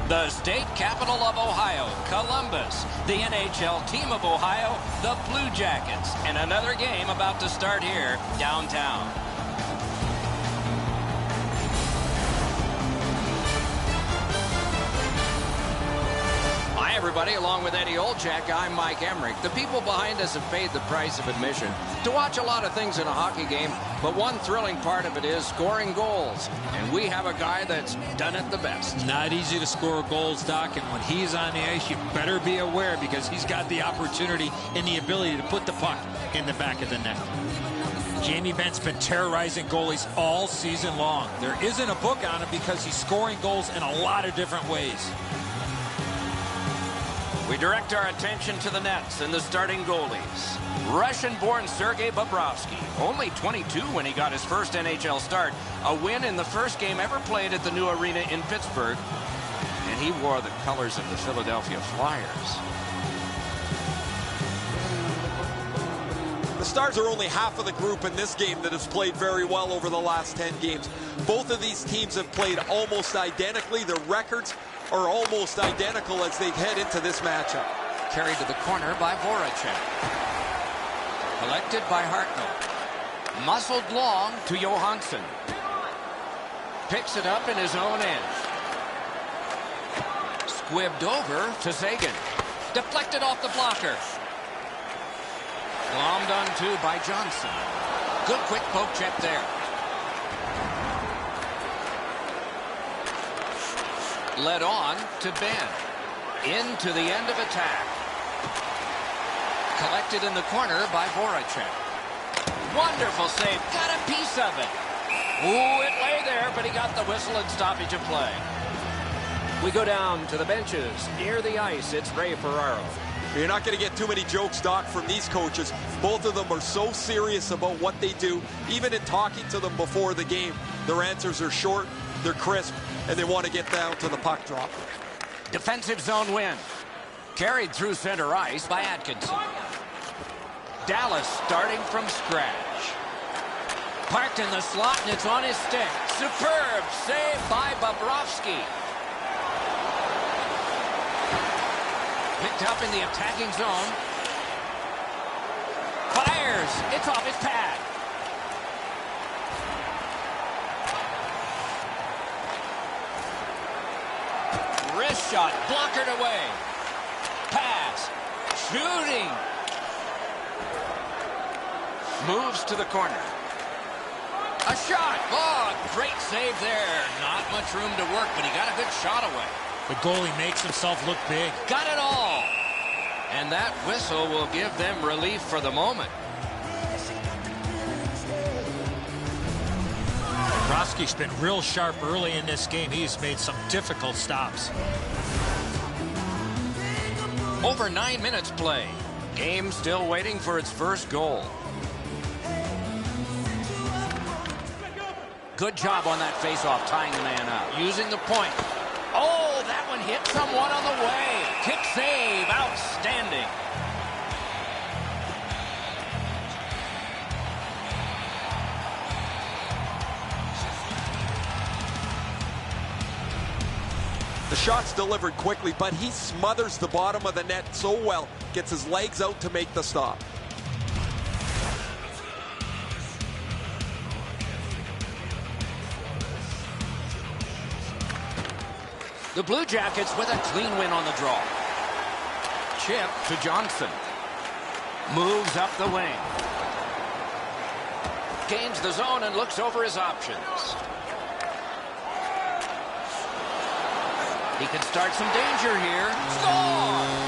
The state capital of Ohio, Columbus. The NHL team of Ohio, the Blue Jackets. And another game about to start here downtown. Hi, everybody. Along with Eddie Olchak, I'm Mike Emmerich. The people behind us have paid the price of admission to watch a lot of things in a hockey game, but one thrilling part of it is scoring goals. And we have a guy that's done it the best. Not easy to score goals, Doc, and when he's on the ice, you better be aware because he's got the opportunity and the ability to put the puck in the back of the net. Jamie Bent's been terrorizing goalies all season long. There isn't a book on him because he's scoring goals in a lot of different ways. We direct our attention to the nets and the starting goalies. Russian-born Sergei Bobrovsky, only 22 when he got his first NHL start. A win in the first game ever played at the new arena in Pittsburgh. And he wore the colors of the Philadelphia Flyers. The Stars are only half of the group in this game that has played very well over the last 10 games. Both of these teams have played almost identically. Their records are almost identical as they head into this matchup. Carried to the corner by Voracek. Collected by Hartnell. Muscled long to Johansson. Picks it up in his own end. Squibbed over to Sagan. Deflected off the blocker. Glommed onto by Johnson. Good quick poke check there. Led on to Ben. Into the end of attack. Collected in the corner by Voracek. Wonderful save. Got a piece of it. Ooh, it lay there, but he got the whistle and stoppage of play. We go down to the benches. Near the ice, it's Ray Ferraro. You're not going to get too many jokes, Doc, from these coaches. Both of them are so serious about what they do. Even in talking to them before the game, their answers are short, they're crisp, and they want to get down to the puck drop. Defensive zone win. Carried through center ice by Atkinson. Dallas starting from scratch. Parked in the slot, and it's on his stick. Superb save by Bobrovsky. Picked up in the attacking zone. Fires. It's off his pad. Wrist shot. Blockered away. Pass. Shooting. Moves to the corner. A shot. Oh, great save there. Not much room to work, but he got a good shot away. The goalie makes himself look big. Got it all. And that whistle will give them relief for the moment. Bobrovsky's been real sharp early in this game. He's made some difficult stops. Over 9 minutes play. Game still waiting for its first goal. Good job on that faceoff, tying the man up. Using the point. Oh, that one hit someone on the way. Kick save. Outstanding. The shot's delivered quickly, but he smothers the bottom of the net so well. Gets his legs out to make the stop. The Blue Jackets with a clean win on the draw. Chip to Johnson. Moves up the wing. Gains the zone and looks over his options. He can start some danger here. Score!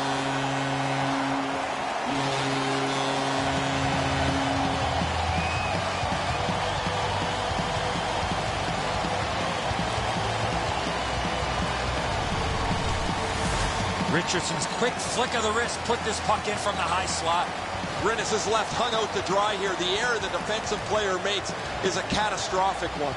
Richardson's quick flick of the wrist put this puck in from the high slot. Rinnes' left hung out to dry here. The error the defensive player makes is a catastrophic one.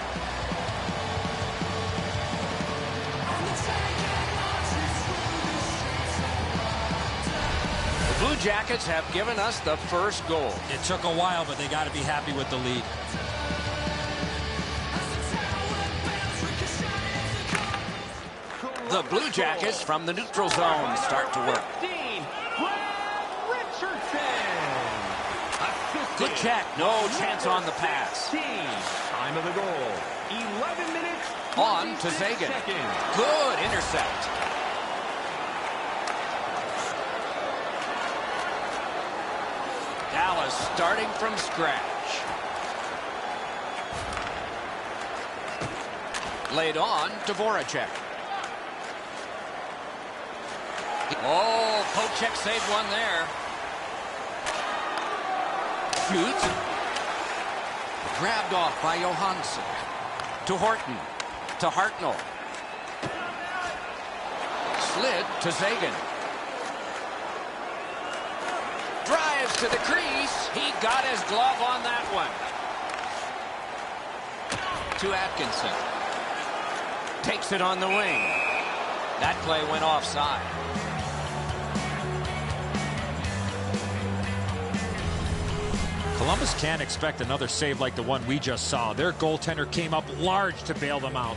The Blue Jackets have given us the first goal. It took a while, but they got to be happy with the lead. The Blue Jackets from the neutral zone start to work. Good check. No chance on the pass. Time of the goal. 11 minutes. On to Zagan. Good intercept. Dallas starting from scratch. Laid on to Voracek. Oh, Pochek saved one there. Shoots. Grabbed off by Johansson. To Horton. To Hartnell. Slid to Zagan. Drives to the crease. He got his glove on that one. To Atkinson. Takes it on the wing. That play went offside. Columbus can't expect another save like the one we just saw. Their goaltender came up large to bail them out.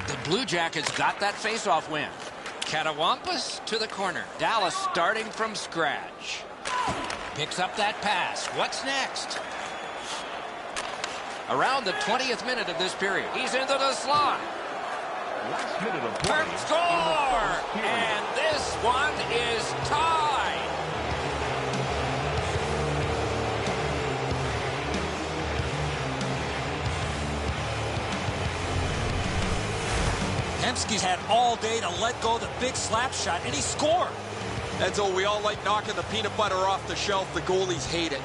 The Blue Jackets got that faceoff win. Katawampus to the corner. Dallas starting from scratch. Picks up that pass. What's next? Around the 20th minute of this period. He's into the slot. Last minute of play. Score! And this one is tied. Hemsky's had all day to let go of the big slap shot, and he scored. And so we all like knocking the peanut butter off the shelf. The goalies hate it.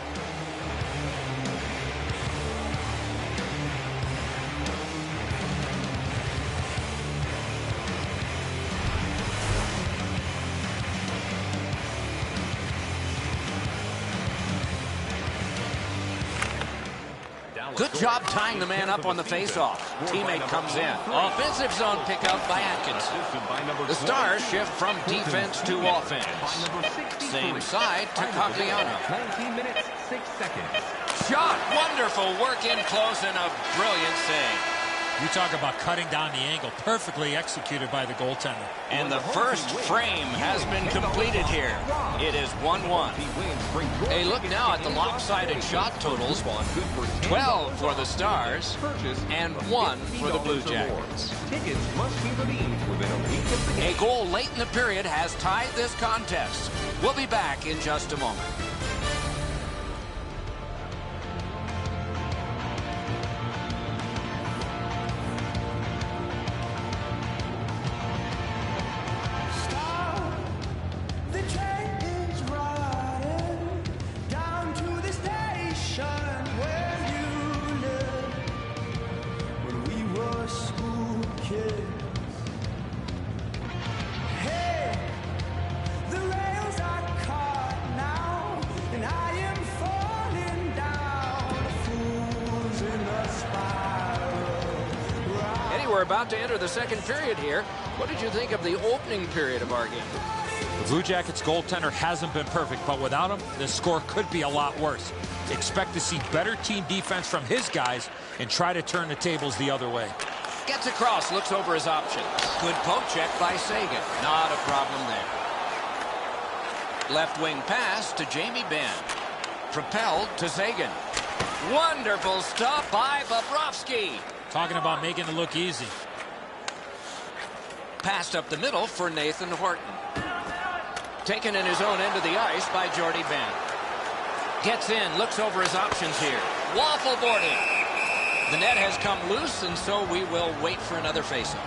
Good job tying the man up on the faceoff. Teammate comes in. Offensive zone pickup by Atkinson. The Stars shift from defense to offense. Same side to Cogliano. 19 minutes, 6 seconds. Shot. Wonderful work in close and a brilliant save. You talk about cutting down the angle. Perfectly executed by the goaltender. And the first frame has been completed here. It is 1-1. A look now at the lopsided shot totals. 12 for the Stars and 1 for the Blue Jackets. A goal late in the period has tied this contest. We'll be back in just a moment. We're about to enter the second period here. What did you think of the opening period of our game? The Blue Jackets goaltender hasn't been perfect, but without him, the score could be a lot worse. Expect to see better team defense from his guys and try to turn the tables the other way. Gets across, looks over his options. Good poke check by Sagan. Not a problem there. Left wing pass to Jamie Benn. Propelled to Sagan. Wonderful stop by Bobrovsky. Talking about making it look easy. Passed up the middle for Nathan Horton. Taken in his own end of the ice by Jordy Benn. Gets in, looks over his options here. Waffle boarding. The net has come loose, and so we will wait for another faceoff.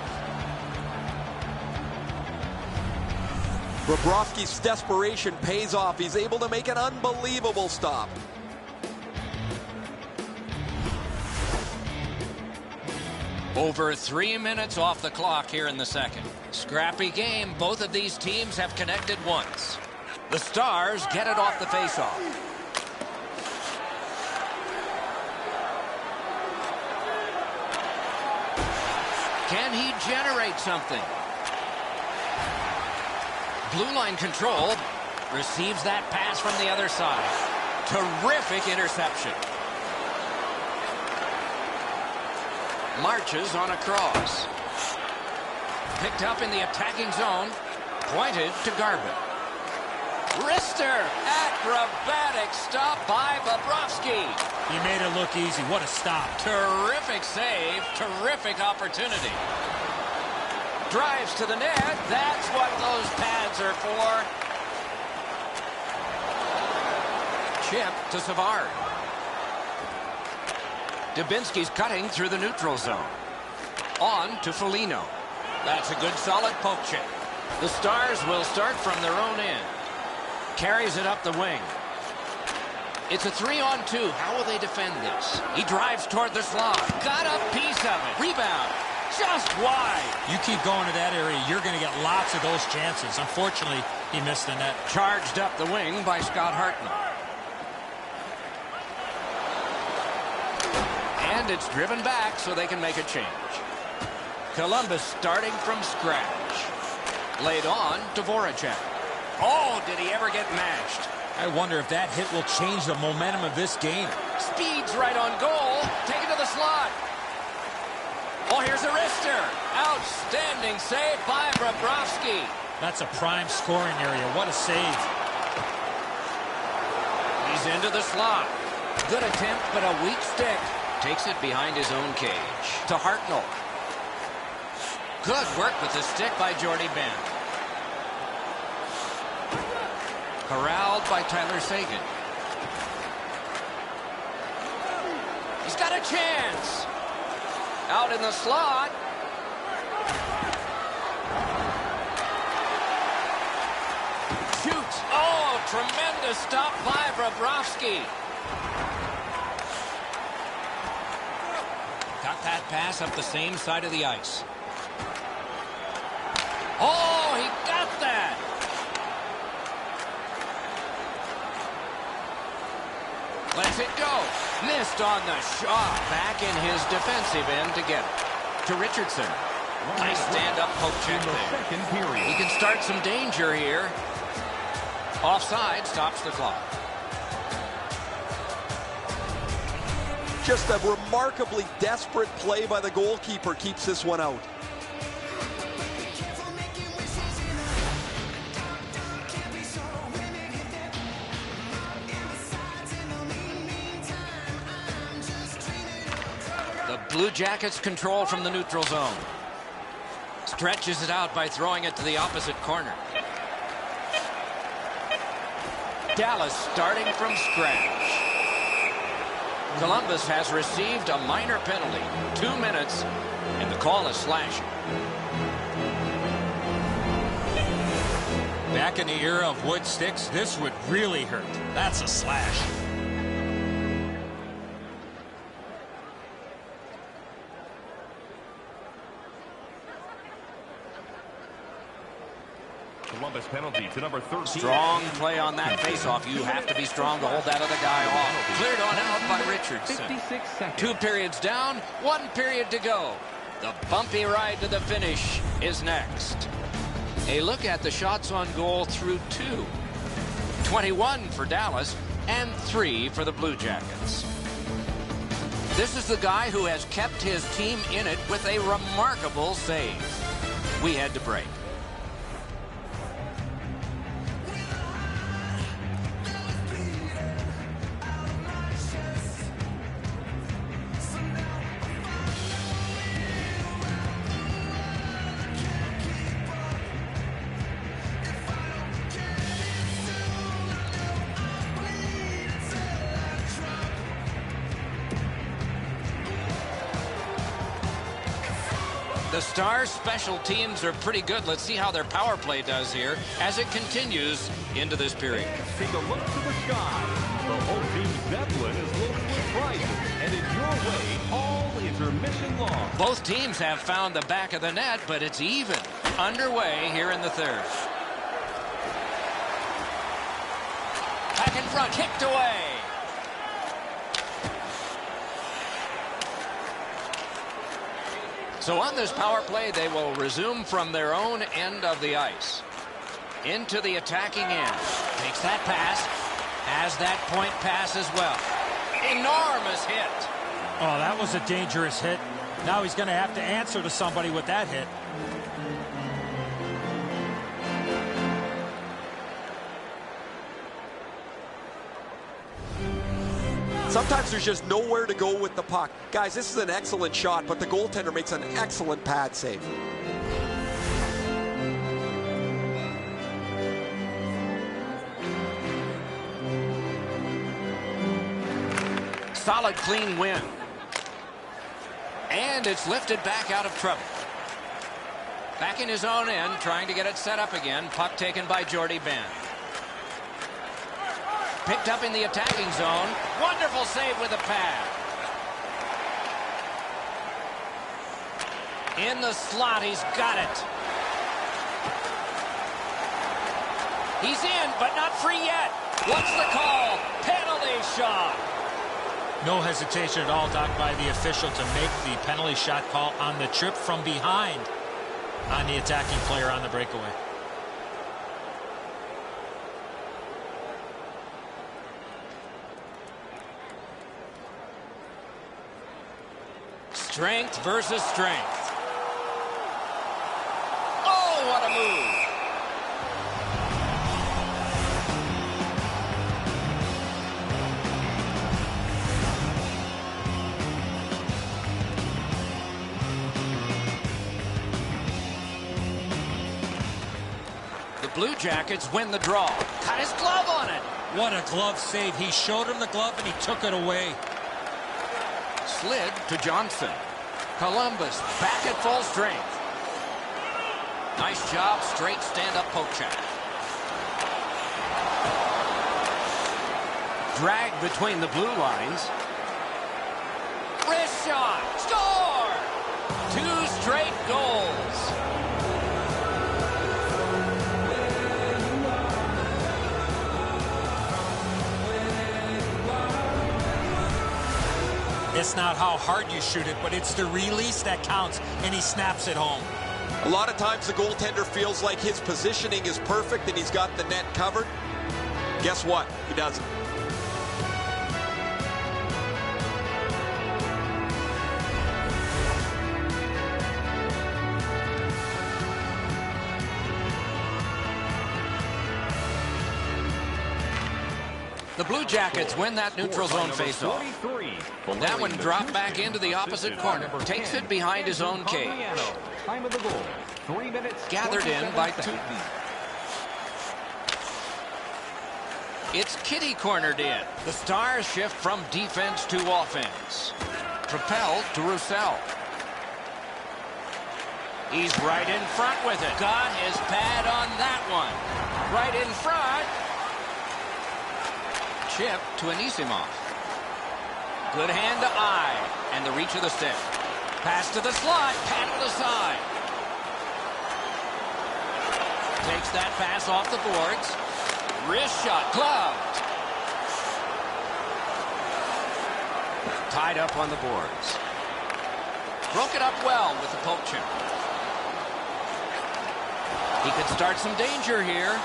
Bobrovsky's desperation pays off. He's able to make an unbelievable stop. Over 3 minutes off the clock here in the second. Scrappy game. Both of these teams have connected once. The Stars get it off the faceoff. Can he generate something? Blue line control. Receives that pass from the other side. Terrific interception. Marches on a cross. Picked up in the attacking zone. Pointed to Garvin. Wrister. Acrobatic stop by Bobrovsky. He made it look easy. What a stop. Terrific save. Terrific opportunity. Drives to the net. That's what those pads are for. Chip to Savard. Dubinsky's cutting through the neutral zone. On to Foligno. That's a good solid poke check. The Stars will start from their own end. Carries it up the wing. It's a 3-on-2. How will they defend this? He drives toward the slot. Got a piece of it. Rebound. Just wide. You keep going to that area, you're going to get lots of those chances. Unfortunately, he missed the net. Charged up the wing by Scott Hartman. And it's driven back so they can make a change. Columbus starting from scratch. Laid on to Voracek. Oh, did he ever get matched? I wonder if that hit will change the momentum of this game. Speeds right on goal. Taken to the slot. Oh, here's a wrister. Outstanding save by Bobrovsky. That's a prime scoring area. What a save. He's into the slot. Good attempt, but a weak stick. Takes it behind his own cage. To Hartnell. Good work with the stick by Jordy Ben. Corralled by Tyler Seguin. He's got a chance. Out in the slot. Shoots. Oh, tremendous stop by Bobrovsky. Got that pass up the same side of the ice. Oh, he got that. Lets it go. Missed on the shot. Back in his defensive end to get it. To Richardson. Nice stand-up poke check there. He can start some danger here. Offside stops the clock. Just a remarkably desperate play by the goalkeeper keeps this one out. Blue Jackets control from the neutral zone. Stretches it out by throwing it to the opposite corner. Dallas starting from scratch. Columbus has received a minor penalty. 2 minutes, and the call is slashing. Back in the era of wood sticks, this would really hurt. That's a slash. Columbus penalty to number 13. Strong play on that faceoff. You have to be strong to hold that other guy off. Cleared on out by Richardson. 56 seconds. 2 periods down, 1 period to go. The bumpy ride to the finish is next. A look at the shots on goal through 2. 21 for Dallas and 3 for the Blue Jackets. This is the guy who has kept his team in it with a remarkable save. We had to break. The Stars' special teams are pretty good. Let's see how their power play does here as it continues into this period. Take a look to the sky. The home team's Zeppelin is loaded with prizes, and it's your way all intermission long. Both teams have found the back of the net, but it's even. Underway here in the third. Back in front, kicked away. So on this power play, they will resume from their own end of the ice. Into the attacking end. Takes that pass. Has that point pass as well. Enormous hit. Oh, that was a dangerous hit. Now he's going to have to answer to somebody with that hit. Sometimes there's just nowhere to go with the puck. Guys, this is an excellent shot, but the goaltender makes an excellent pad save. Solid, clean win. And it's lifted back out of trouble. Back in his own end, trying to get it set up again. Puck taken by Jordy Ben. Picked up in the attacking zone. Wonderful save with a pad. In the slot, he's got it. He's in, but not free yet. What's the call? Penalty shot. No hesitation at all, Doc, by the official to make the penalty shot call on the trip from behind on the attacking player on the breakaway. Strength versus strength. Oh, what a move. The Blue Jackets win the draw. Got his glove on it. What a glove save. He showed him the glove and he took it away. Slid to Johnson. Columbus back at full strength. Nice job, straight stand-up poke check. Drag between the blue lines. Wrist shot. Score! 2 straight goals. It's not how hard you shoot it, but it's the release that counts, and he snaps it home. A lot of times the goaltender feels like his positioning is perfect and he's got the net covered. Guess what? He doesn't. The Blue Jackets win that neutral zone faceoff. That one dropped back into the opposite corner. Takes it behind his own cage. Time of the goal, 3 minutes. Gathered in by Tooten. It's Kitty cornered in. The Stars shift from defense to offense. Propelled to Roussel. He's right in front with it. Got his pad on that one. Right in front. Chip to Anisimov. Good hand to eye. And the reach of the stick. Pass to the slot. Pat to the side. Takes that pass off the boards. Wrist shot. Gloved. Tied up on the boards. Broke it up well with the poke check. He could start some danger here.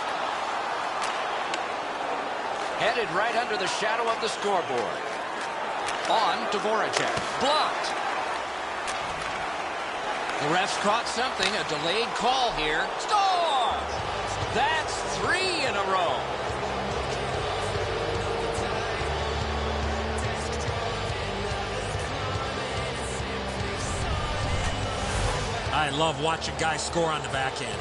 Headed right under the shadow of the scoreboard. On to Voracek. Blocked. The refs caught something. A delayed call here. Score! That's 3 in a row. I love watching guys score on the backhand.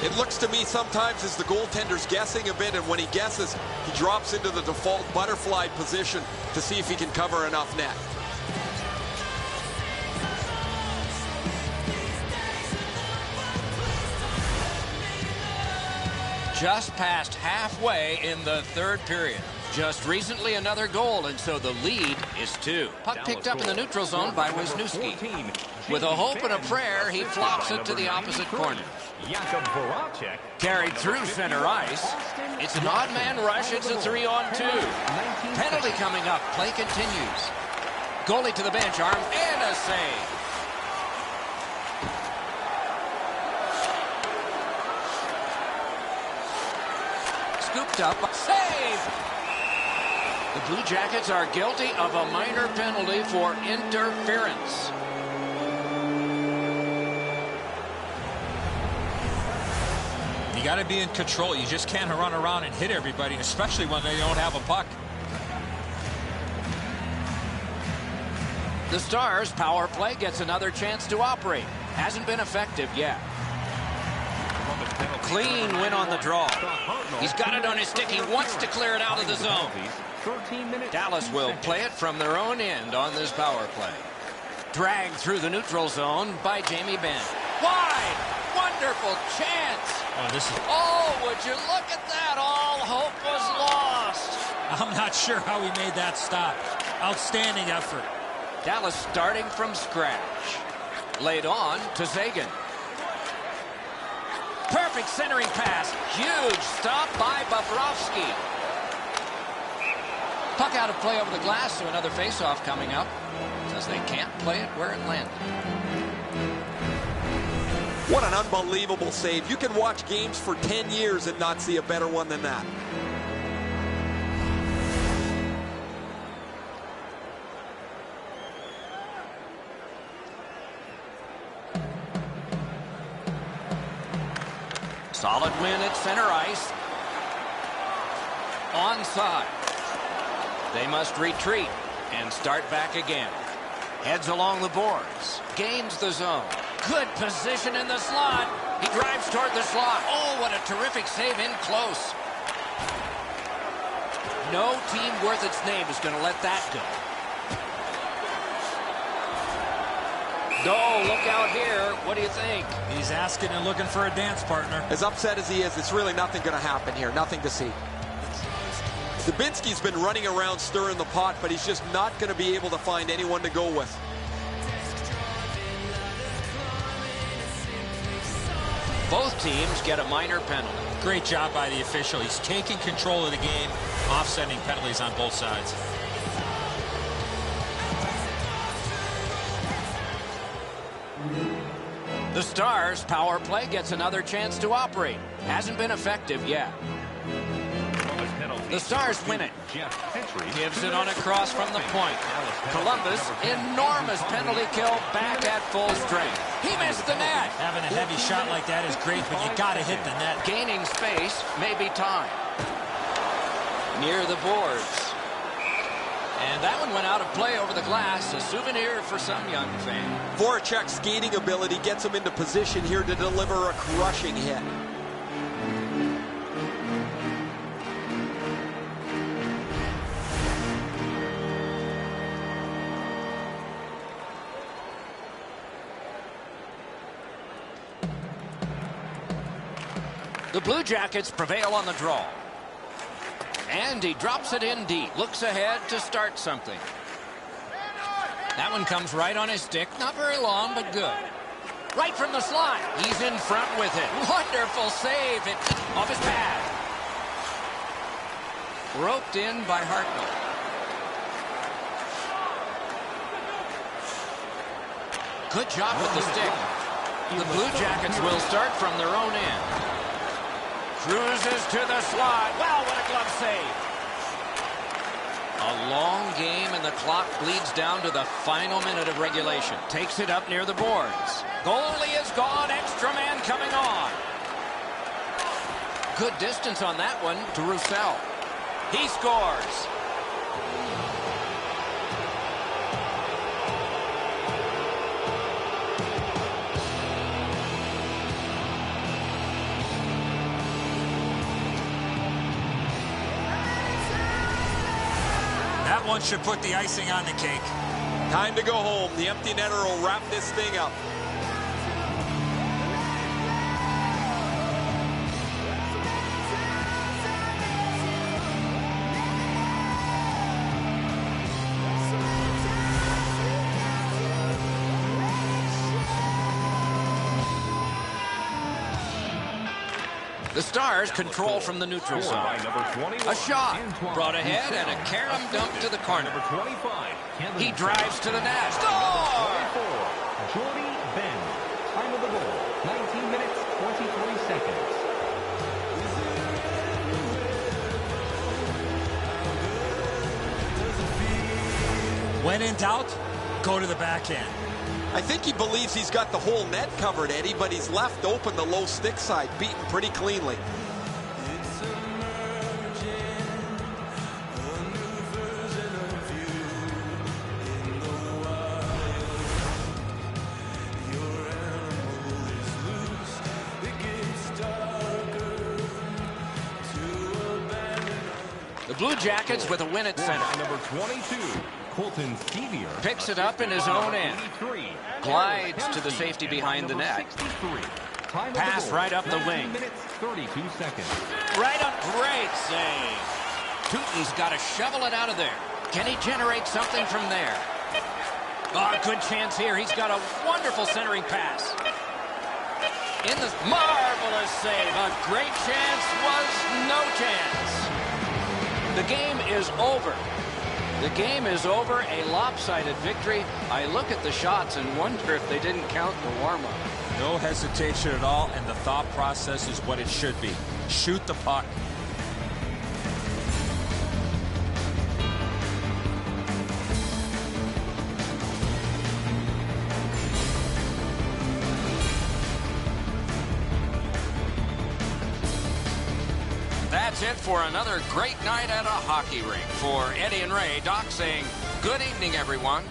It looks to me sometimes as the goaltender's guessing a bit, and when he guesses, he drops into the default butterfly position to see if he can cover enough net. Just past halfway in the third period. Just recently another goal, and so the lead is 2. Puck picked up in the neutral zone by Wisniewski. With a hope and a prayer, he flops it to the opposite corner. Carried through center ice. It's an odd man rush. It's a 3-on-2. Penalty coming up. Play continues. Goalie to the bench arm and a save. Scooped up. Save! The Blue Jackets are guilty of a minor penalty for interference. You got to be in control. You just can't run around and hit everybody, especially when they don't have a puck. The Stars' power play gets another chance to operate. Hasn't been effective yet. Clean win on the draw. He's got it on his stick. He wants to clear it out of the zone. Dallas will play it from their own end on this power play. Dragged through the neutral zone by Jamie Benn. Wide! Wonderful chance! Oh, would you look at that? All hope was lost. I'm not sure how he made that stop. Outstanding effort. Dallas starting from scratch. Laid on to Zagan. Perfect centering pass. Huge stop by Bobrovsky. Puck out of play over the glass, so another faceoff coming up, because they can't play it where it landed. What an unbelievable save. You can watch games for 10 years and not see a better one than that. Solid win at center ice. Onside. They must retreat and start back again. Heads along the boards. Gains the zone. Good position in the slot. He drives toward the slot. Oh, what a terrific save in close. No team worth its name is going to let that go. Oh, look out here. What do you think? He's asking and looking for a dance partner. As upset as he is, it's really nothing going to happen here. Nothing to see. Dubinsky's been running around stirring the pot, but he's just not going to be able to find anyone to go with. Both teams get a minor penalty. Great job by the official. He's taking control of the game, offsetting penalties on both sides. The Stars' power play gets another chance to operate. Hasn't been effective yet. The Stars win it. Gives it on a cross from the point. Columbus, enormous penalty kill back at full strength. He missed the net. Having a heavy shot like that is great, but you got to hit the net. Gaining space, maybe time. Near the boards. And that one went out of play over the glass. A souvenir for some young fan. Voracek's skating ability gets him into position here to deliver a crushing hit. The Blue Jackets prevail on the draw. And he drops it in deep. Looks ahead to start something. That one comes right on his stick. Not very long, but good. Right from the slot. He's in front with it. Wonderful save. It's off his pad. Roped in by Hartnell. Good job with the stick. The Blue Jackets will start from their own end. Cruises to the slot. Wow, what a glove save. A long game, and the clock bleeds down to the final minute of regulation. Takes it up near the boards. Goalie is gone. Extra man coming on. Good distance on that one to Roussel. He scores. That one should put the icing on the cake. Time to go home. The empty netter will wrap this thing up. The Stars control from the neutral zone. A shot brought ahead and a carom dump to the corner. He drives to the net. Score! Jordy Ben. Time of the goal, 19 minutes, 23 seconds. When in doubt, go to the backhand. I think he believes he's got the whole net covered, Eddie, but he's left open the low stick side, beaten pretty cleanly. The Blue Jackets with a win at center. Number 22, Colton Sevier. Picks it up in his own end. Glides to the safety behind the net. Pass right up the wing. 32 seconds. Right up, great save. Tootin's got to shovel it out of there. Can he generate something from there? Oh, good chance here. He's got a wonderful centering pass. In the marvelous save. A great chance was no chance. The game is over. The game is over. A lopsided victory. I look at the shots and wonder if they didn't count the warm-up. No hesitation at all, and the thought process is what it should be. Shoot the puck. That's it for another great night at a hockey rink. For Eddie and Ray, Doc saying good evening, everyone.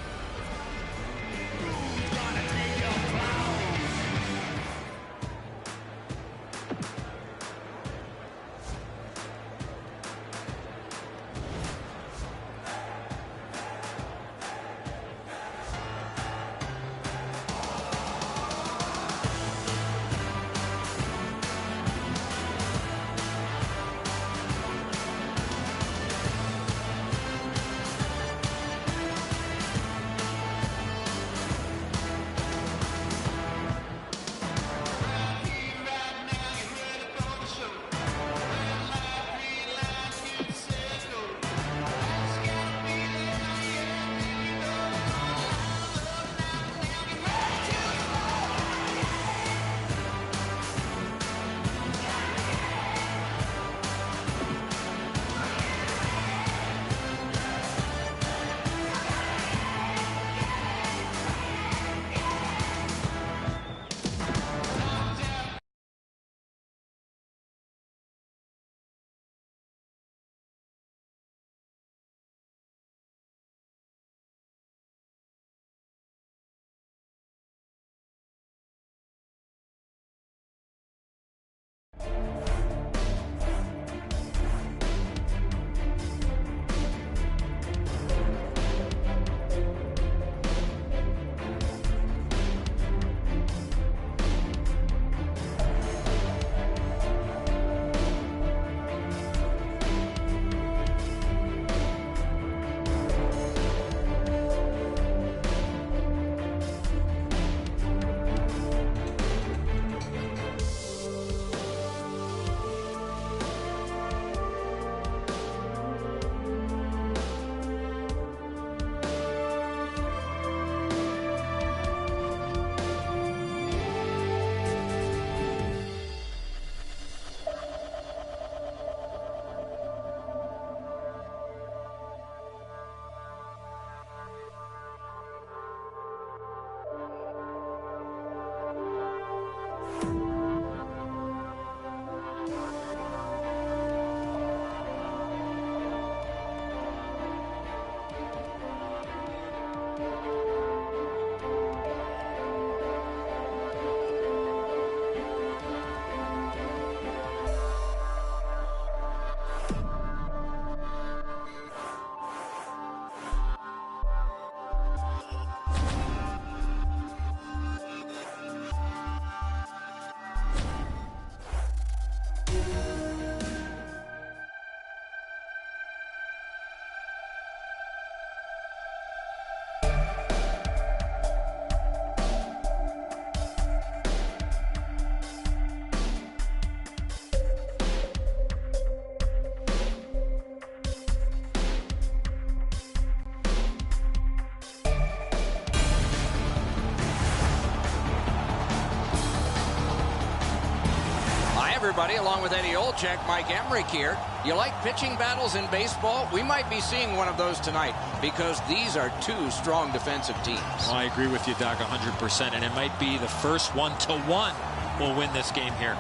everybody, along with Eddie Olczyk, Mike Emmerich here. You like pitching battles in baseball? We might be seeing one of those tonight because these are two strong defensive teams. Well, I agree with you, Doc, 100%, and it might be the first 1-to-1 will win this game here.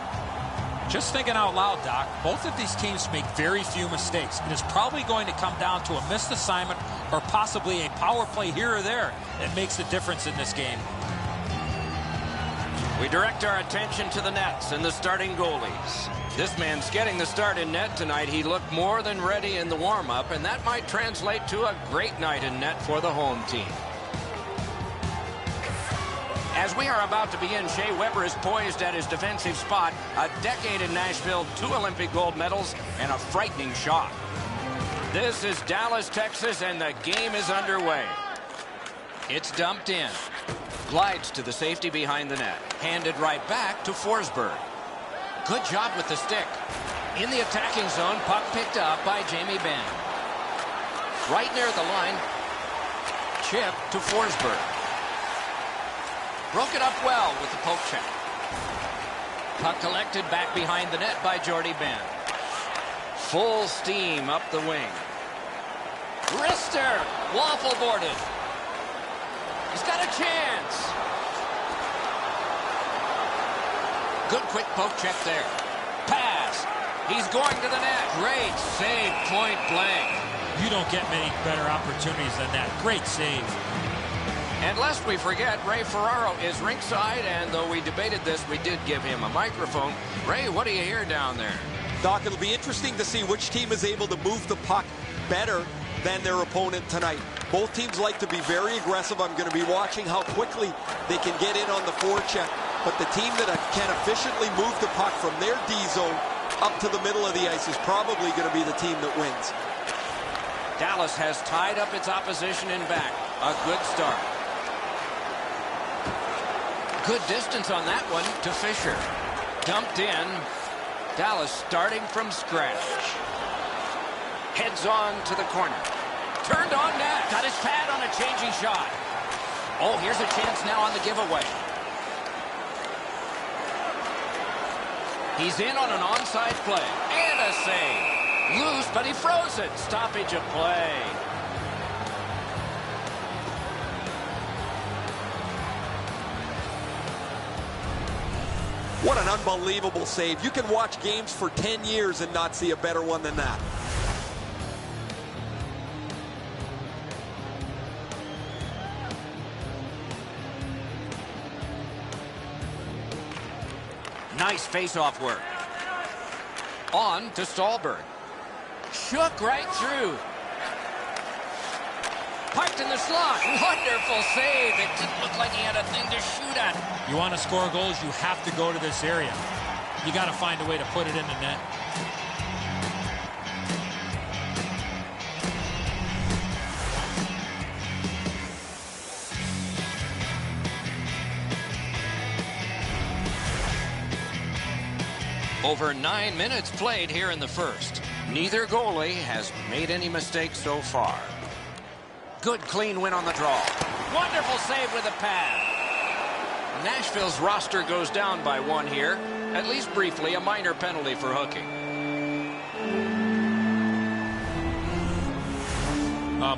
Just thinking out loud, Doc, both of these teams make very few mistakes. It is probably going to come down to a missed assignment or possibly a power play here or there that makes the difference in this game. We direct our attention to the nets and the starting goalies. This man's getting the start in net tonight. He looked more than ready in the warm-up, and that might translate to a great night in net for the home team. As we are about to begin, Shea Weber is poised at his defensive spot. A decade in Nashville, 2 Olympic gold medals, and a frightening shot. This is Dallas, Texas, and the game is underway. It's dumped in. Glides to the safety behind the net. Handed right back to Forsberg. Good job with the stick. In the attacking zone, puck picked up by Jamie Benn. Right near the line. Chip to Forsberg. Broke it up well with the poke check. Puck collected back behind the net by Jordy Benn. Full steam up the wing. Wrister, waffle boarded. He's got a chance. Good quick poke check there. Pass. He's going to the net. Great save, point blank. You don't get many better opportunities than that. Great save. And lest we forget, Ray Ferraro is ringside, and though we debated this, we did give him a microphone. Ray, what do you hear down there? Doc, it'll be interesting to see which team is able to move the puck better than their opponent tonight. Both teams like to be very aggressive. I'm going to be watching how quickly they can get in on the forecheck. But the team that can efficiently move the puck from their D zone up to the middle of the ice is probably going to be the team that wins. Dallas has tied up its opposition in back. A good start. Good distance on that one to Fisher. Dumped in. Dallas starting from scratch. Heads on to the corner. Turned on net. Got his pad on a changing shot. Oh, here's a chance now on the giveaway. He's in on an onside play. And a save. Loose, but he froze it. Stoppage of play. What an unbelievable save. You can watch games for 10 years and not see a better one than that. Nice face-off work. On to Stallberg. Shook right through. Parked in the slot. Wonderful save. It didn't look like he had a thing to shoot at. You want to score goals, you have to go to this area. You got to find a way to put it in the net. Over 9 minutes played here in the first. Neither goalie has made any mistakes so far. Good clean win on the draw. Wonderful save with a pad. Nashville's roster goes down by 1 here. At least briefly, a minor penalty for hooking.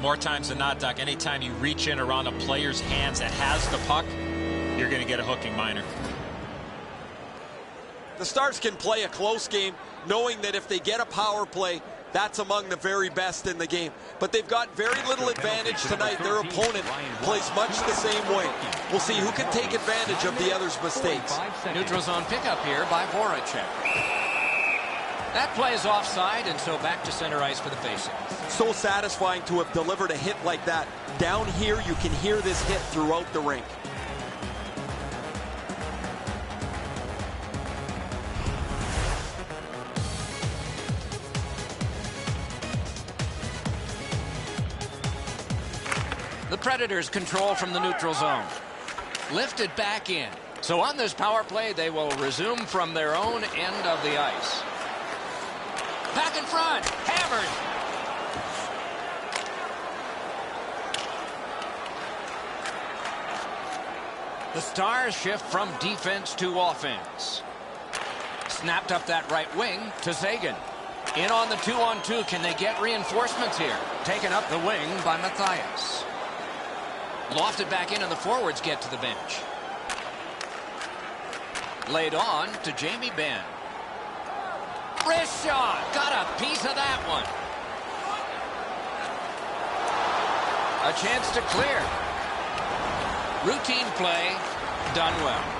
More times than not, Doc, anytime you reach in around a player's hands that has the puck, you're going to get a hooking minor. The Stars can play a close game knowing that if they get a power play, that's among the very best in the game. But they've got very little advantage tonight. Their opponent plays much the same way. We'll see who can take advantage of the other's mistakes. Neutral zone pickup here by Voracek. That play is offside, and so back to center ice for the facing. So satisfying to have delivered a hit like that. Down here, you can hear this hit throughout the rink. The Predators control from the neutral zone. Lifted back in. So on this power play, they will resume from their own end of the ice. Back in front. Hammered. The Stars shift from defense to offense. Snapped up that right wing to Sagan. In on the 2-on-2. Can they get reinforcements here? Taken up the wing by Matthias. Lofted back in and the forwards get to the bench. Laid on to Jamie Benn. Wrist shot. Got a piece of that one. A chance to clear. Routine play. Done well.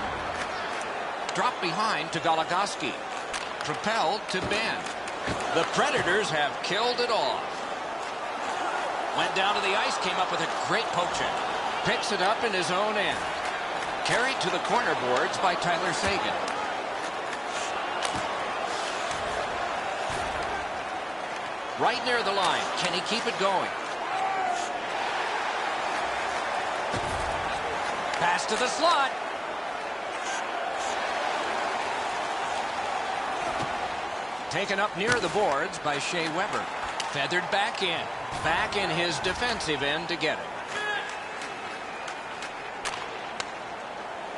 Drop behind to Goligoski. Propelled to Benn. The Predators have killed it off. Went down to the ice, came up with a great poke check. Picks it up in his own end. Carried to the corner boards by Tyler Sagan. Right near the line. Can he keep it going? Pass to the slot. Taken up near the boards by Shea Weber. Feathered back in. Back in his defensive end to get it.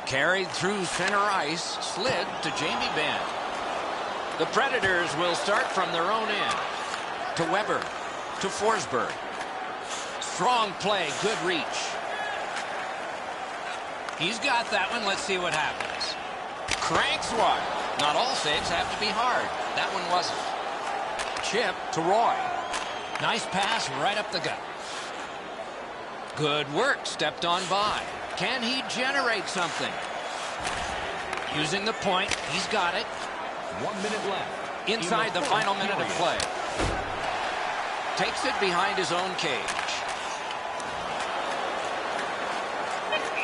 Carried through center ice. Slid to Jamie Benn. The Predators will start from their own end. To Weber. To Forsberg. Strong play. Good reach. He's got that one. Let's see what happens. Cranks one. Not all saves have to be hard. That one wasn't. Chip to Roy. Nice pass right up the gut. Good work. Stepped on by. Can he generate something? Using the point. He's got it. 1 minute left. Inside the final minute of play. Takes it behind his own cage.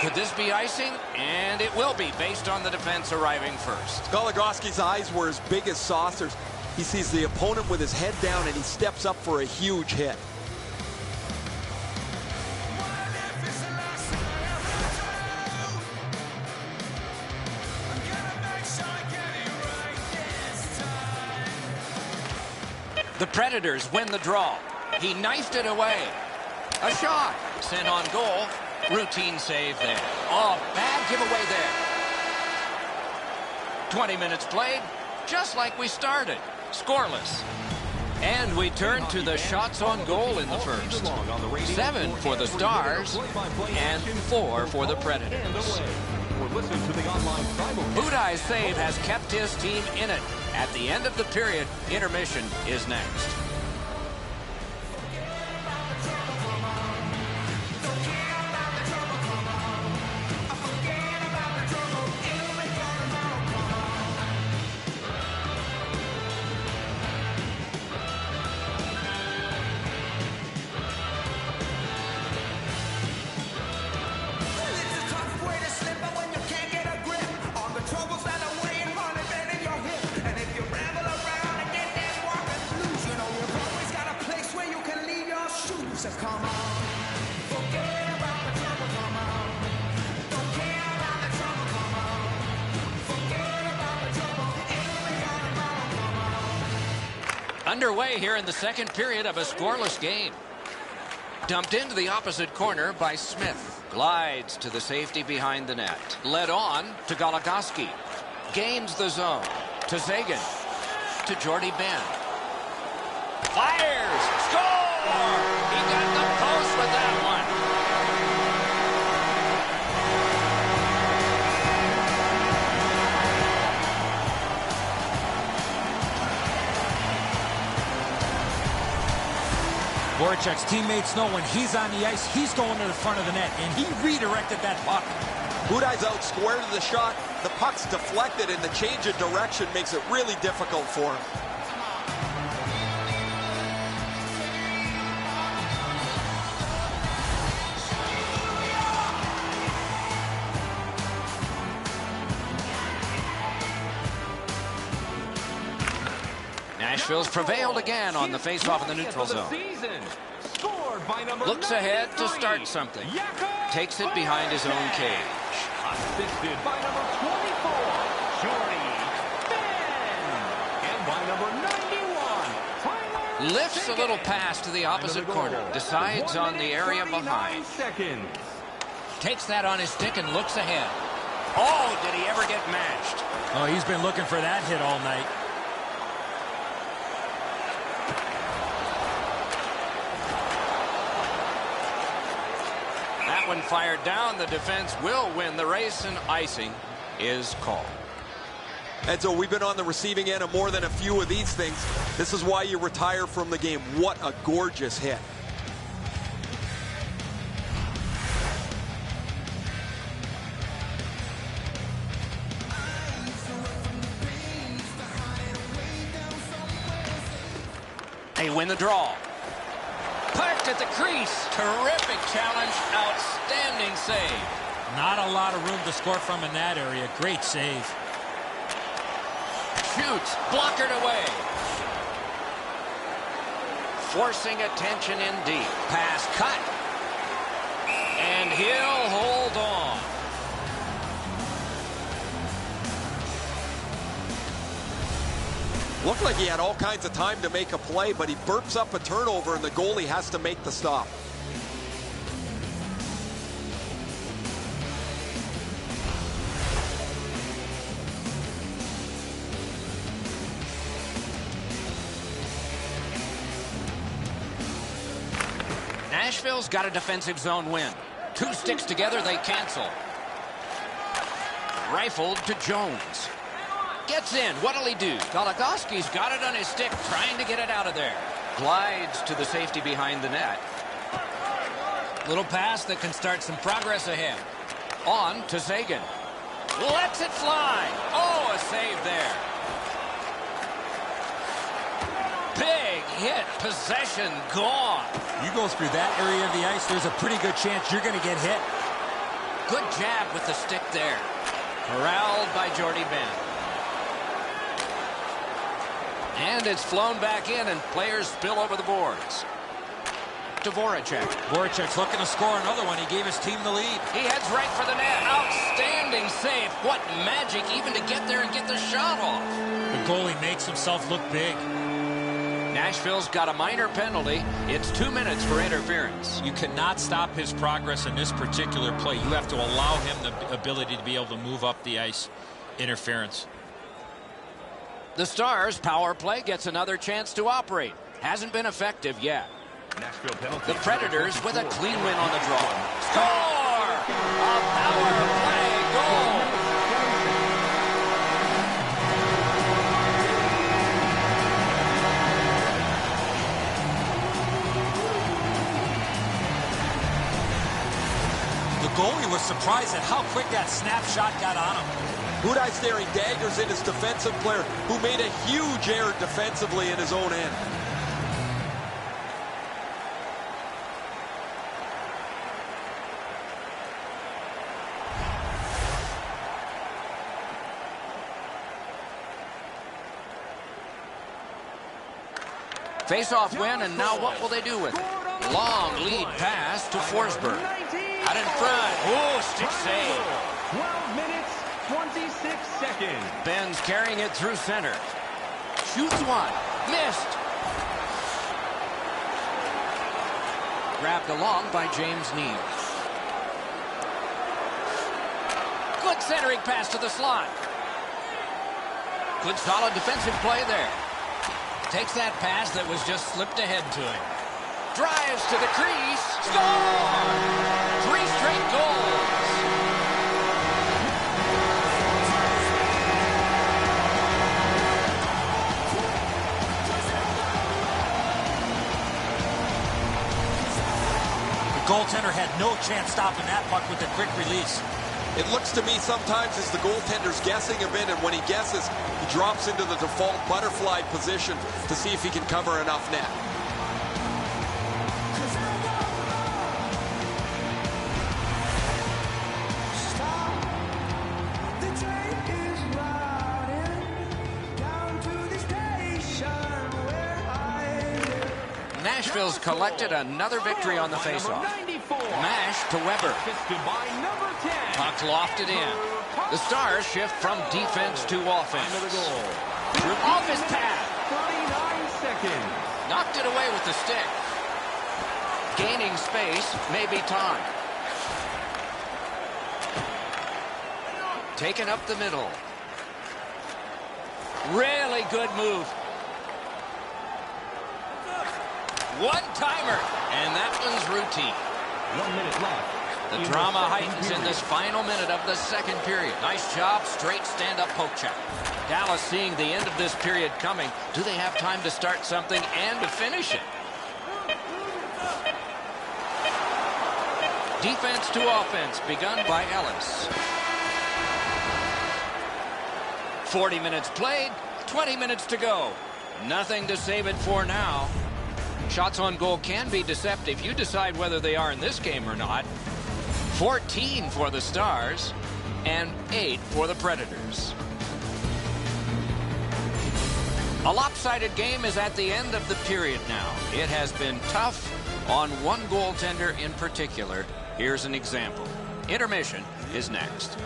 Could this be icing? And it will be, based on the defense arriving first. Goligoski's eyes were as big as saucers. He sees the opponent with his head down, and he steps up for a huge hit. The Predators win the draw. He knifed it away. A shot. Sent on goal. Routine save there. Oh, bad giveaway there. 20 minutes played, just like we started. Scoreless. And we turn to the shots on goal in the first. 7 for the Stars and 4 for the Predators. Budai's save has kept his team in it. At the end of the period, intermission is next. Underway here in the second period of a scoreless game. Dumped into the opposite corner by Smith. Glides to the safety behind the net. Led on to Goligoski. Gains the zone. To Sagan. To Jordy Benn. Fires! Score! He got the post with that one. Voracek's teammates know when he's on the ice, he's going to the front of the net, and he redirected that puck. Budai's out square to the shot. The puck's deflected, and the change of direction makes it really difficult for him. Nashville's prevailed again on the faceoff in the neutral zone. Looks ahead to start something. Takes it behind his own cage. Assisted by number 24, Jordy Benn. And by number 91, Lifts a little pass to the opposite corner. Decides on the area behind. Seconds. Takes that on his stick and looks ahead. Oh, did he ever get matched? Oh, he's been looking for that hit all night. That one fired down. The defense will win the race, and icing is called. And so we've been on the receiving end of more than a few of these things. This is why you retire from the game. What a gorgeous hit. They win the draw. Parked at the crease. Terrific challenge. Outstanding save. Not a lot of room to score from in that area. Great save. Shoots. Blockered away. Forcing attention in deep. Pass cut. And he'll hold on. Looked like he had all kinds of time to make a play, but he burps up a turnover, and the goalie has to make the stop. Nashville's got a defensive zone win. Two sticks together, they cancel. Rifled to Jones. Gets in. What'll he do? Goligoski's got it on his stick, trying to get it out of there. Glides to the safety behind the net. Little pass that can start some progress ahead. On to Sagan. Lets it fly. Oh, a save there. Big hit. Possession gone. You go through that area of the ice, there's a pretty good chance you're going to get hit. Good jab with the stick there. Corralled by Jordy Ben. And it's flown back in, and players spill over the boards. To Voracek. Voracek's looking to score another one. He gave his team the lead. He heads right for the net. Outstanding save. What magic even to get there and get the shot off. The goalie makes himself look big. Nashville's got a minor penalty. It's 2 minutes for interference. You cannot stop his progress in this particular play. You have to allow him the ability to be able to move up the ice. Interference. The Stars' power play gets another chance to operate. Hasn't been effective yet. The Predators with a clean win on the draw. Score! A power play goal! The goalie was surprised at how quick that snapshot got on him. Budaj staring daggers in his defensive player, who made a huge error defensively in his own end. Face-off win, and now what will they do with it? Long lead pass to Forsberg. Out in front. Oh, stick save. 12 minutes, 26 seconds. Ben's carrying it through center. Shoots one. Missed. Grabbed along by James Neal. Good centering pass to the slot. Good solid defensive play there. Takes that pass that was just slipped ahead to him. Drives to the crease. Score! 3 straight goals. The goaltender had no chance stopping that puck with a quick release. It looks to me sometimes as the goaltender's guessing a bit, and when he guesses, he drops into the default butterfly position to see if he can cover enough net. Nashville's collected another victory on the faceoff. Mash to Weber. Puck lofted in. The Stars shift from defense to offense. Off his pad. 39 seconds. Knocked it away with the stick. Gaining space, maybe time. Taken up the middle. Really good move. One-timer, and that one's routine. 1 minute left. The drama heightens in this final minute of the second period. Nice job, straight stand-up poke check. Dallas seeing the end of this period coming. Do they have time to start something and to finish it? Defense to offense begun by Ellis. 40 minutes played, 20 minutes to go. Nothing to save it for now. Shots on goal can be deceptive. You decide whether they are in this game or not. 14 for the Stars and 8 for the Predators. A lopsided game is at the end of the period now. It has been tough on one goaltender in particular. Here's an example. Intermission is next.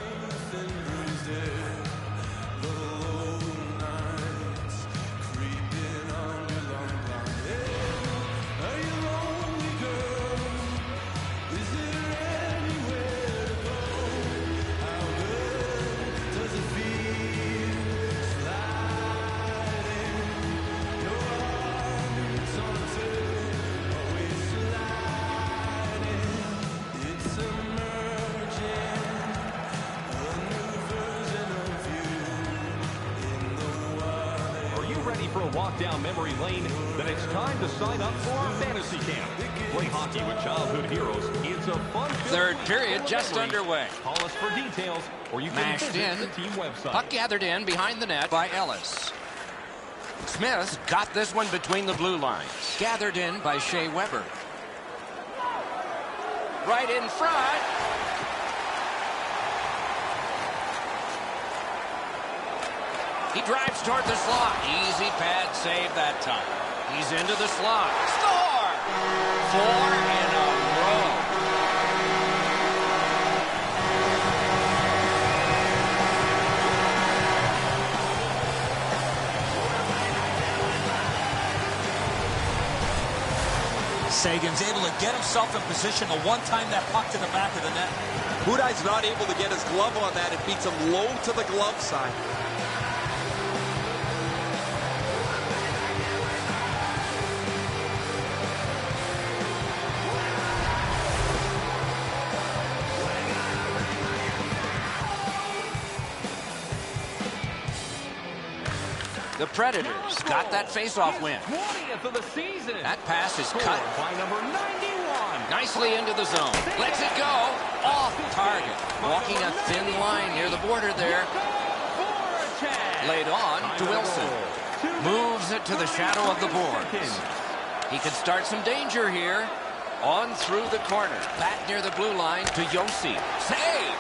For a walk down memory lane, then it's time to sign up for our fantasy camp. Play hockey with childhood heroes. It's a fun third period just underway. Call us for details, or you can Mashed visit in. the team website. Puck gathered in behind the net by Ellis. Smith got this one between the blue lines. Gathered in by Shea Weber. Right in front. He drives toward the slot. Easy pad save that time. He's into the slot. Score! 4 in a row. Sagan's able to get himself in position to one-time that puck to the back of the net. Budaj's not able to get his glove on that. It beats him low to the glove side. The Predators got that face-off win. 20th of the season. That pass is cut by number 91. nicely into the zone. Lets it go. Off target. Walking a thin line near the border there. Laid on to Wilson. Moves it to the shadow of the boards. He could start some danger here. On through the corner. Back near the blue line to Yossi. Save!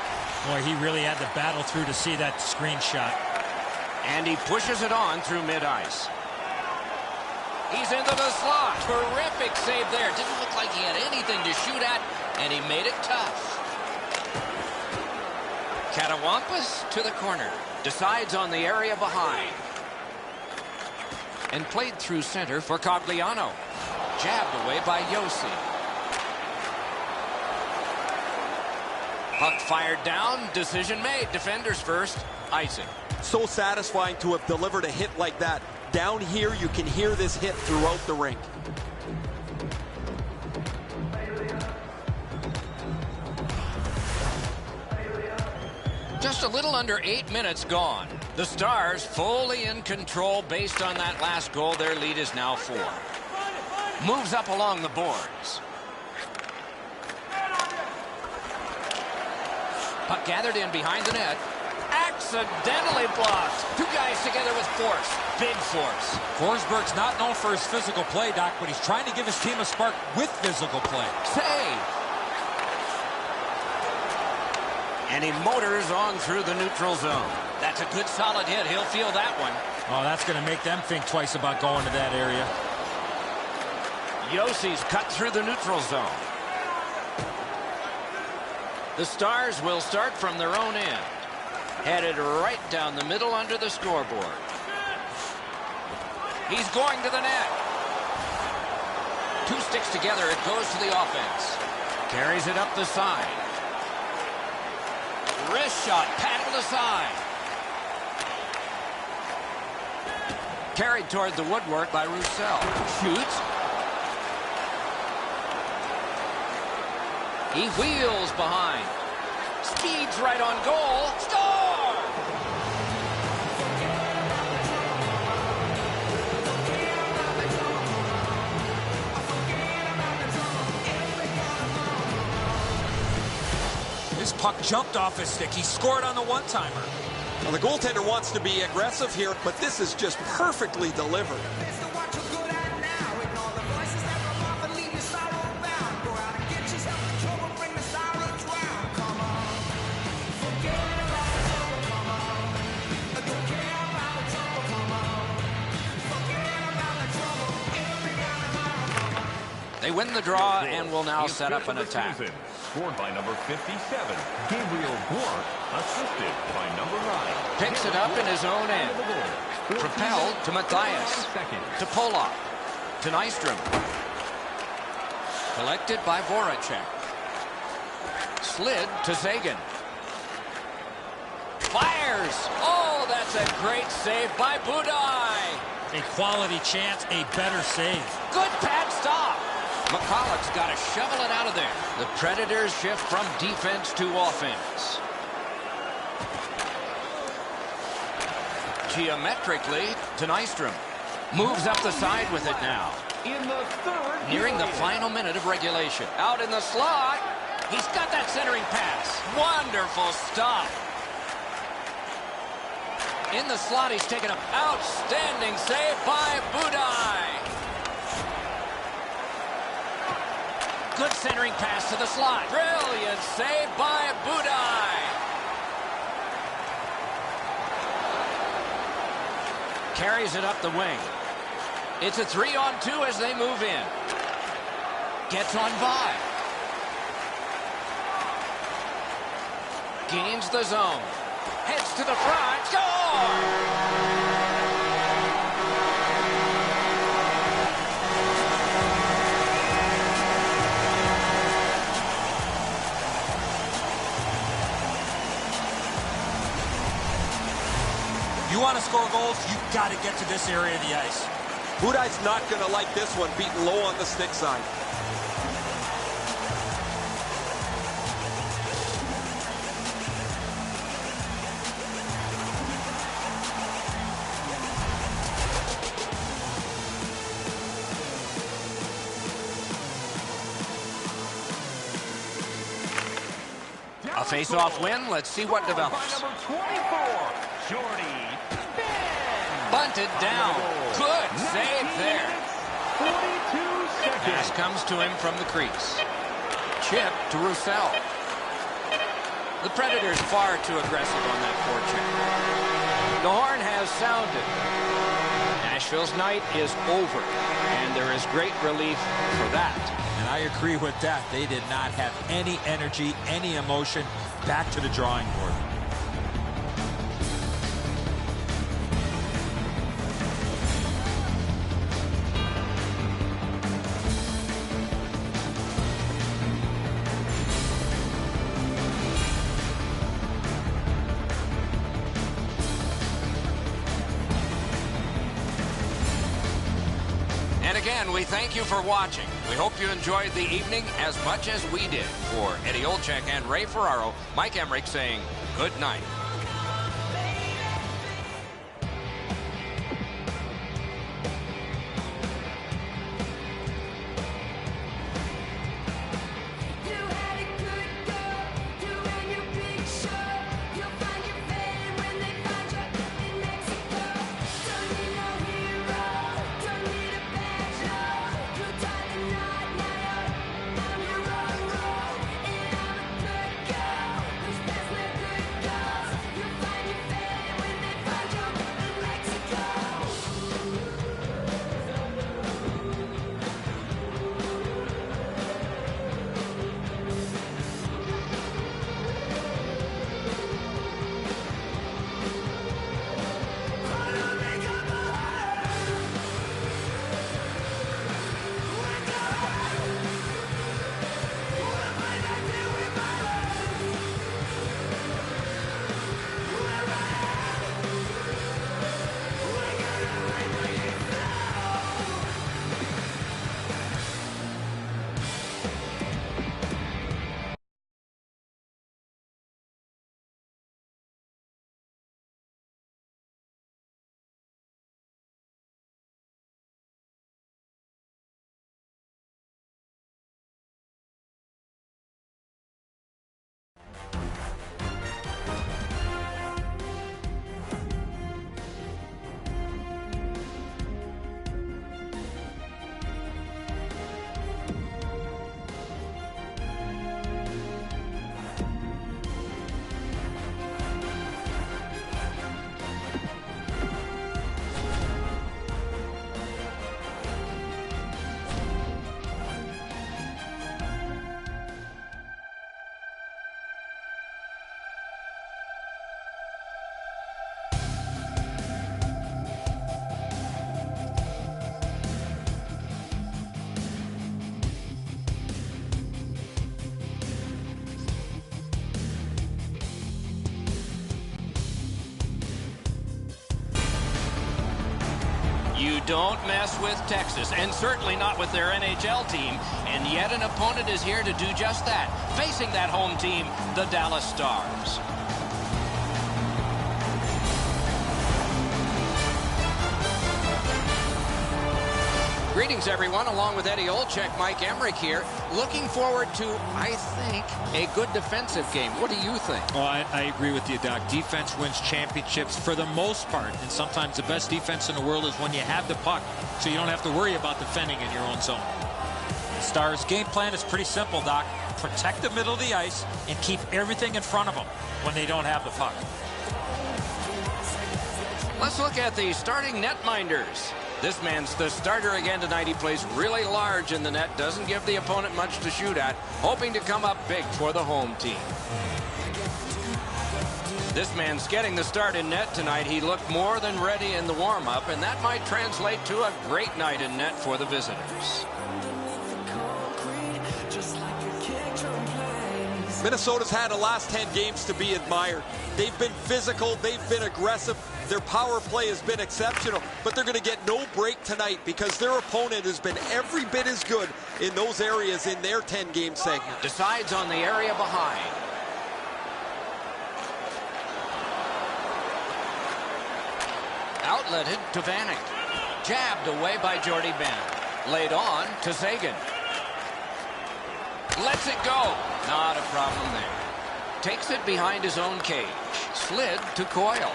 Boy, he really had to battle through to see that screen shot. And he pushes it on through mid-ice. He's into the slot. Terrific save there. Didn't look like he had anything to shoot at, and he made it tough. Catawampus to the corner. Decides on the area behind. And played through center for Cogliano. Jabbed away by Yossi. Puck fired down. Decision made. Defenders first. Icing. So satisfying to have delivered a hit like that. Down here, you can hear this hit throughout the rink. Just a little under 8 minutes gone. The Stars fully in control based on that last goal. Their lead is now 4. Moves up along the boards. Puck gathered in behind the net. Accidentally blocked. Two guys together with force. Big force. Forsberg's not known for his physical play, Doc, but he's trying to give his team a spark with physical play. Save. And he motors on through the neutral zone. That's a good solid hit. He'll feel that one. Oh, that's going to make them think twice about going to that area. Yossi's cut through the neutral zone. The Stars will start from their own end. Headed right down the middle under the scoreboard. He's going to the net. Two sticks together. It goes to the offense. Carries it up the side. Wrist shot paddled aside. Carried toward the woodwork by Roussel. Shoots. He wheels behind. Speeds right on goal. Score! His puck jumped off his stick. He scored on the one-timer. Well, the goaltender wants to be aggressive here, but this is just perfectly delivered. They win the draw and will now set up an attack. Scored by number 57, Gabriel Blunt, assisted by number 9. Picks it up in his own end. Propelled to Matthias. To Polak. To Nystrom. Collected by Voracek. Slid to Sagan. Fires! Oh, that's a great save by Budaj. A quality chance, a better save. Good pad stop. McCulloch's got to shovel it out of there. The Predators shift from defense to offense. Geometrically to Nystrom. Moves up the side with it now. In the third Nearing the final minute of regulation. Out in the slot. He's got that centering pass. Wonderful stop. In the slot, he's taken an outstanding save by Budaj. Good centering pass to the slot. Brilliant save by Budaj. Carries it up the wing. It's a 3-on-2 as they move in. Gets on by. Gains the zone. Heads to the front. Score! You want to score goals, you've got to get to this area of the ice. Budaj's not going to like this one, beaten low on the stick side. A face-off win. Let's see what develops. Number 24, Jordy. Bunted down. Good save there. 42 seconds. Pass comes to him from the crease. Chip to Roussel. The Predators far too aggressive on that forecheck. The horn has sounded. Nashville's night is over, and there is great relief for that. And I agree with that. They did not have any energy, any emotion. Back to the drawing board. Again, we thank you for watching. We hope you enjoyed the evening as much as we did. For Eddie Olczyk and Ray Ferraro, Mike Emmerich saying good night. Don't mess with Texas, and certainly not with their NHL team. And yet an opponent is here to do just that, facing that home team, the Dallas Stars. Greetings, everyone. Along with Eddie Olczyk, Mike Emmerich here. Looking forward to, I think, a good defensive game. What do you think? Well, I agree with you, Doc. Defense wins championships for the most part. And sometimes the best defense in the world is when you have the puck, so you don't have to worry about defending in your own zone. The Stars' game plan is pretty simple, Doc. Protect the middle of the ice and keep everything in front of them when they don't have the puck. Let's look at the starting netminders. This man's the starter again tonight. He plays really large in the net, doesn't give the opponent much to shoot at, hoping to come up big for the home team. This man's getting the start in net tonight. He looked more than ready in the warm-up, and that might translate to a great night in net for the visitors. Minnesota's had the last 10 games to be admired. They've been physical, they've been aggressive, their power play has been exceptional, but they're going to get no break tonight because their opponent has been every bit as good in those areas in their 10-game segment. Decides on the area behind. Outletted to Vanek. Jabbed away by Jordy Ben. Laid on to Seguin. Lets it go. Not a problem there. Takes it behind his own cage. Slid to Coyle.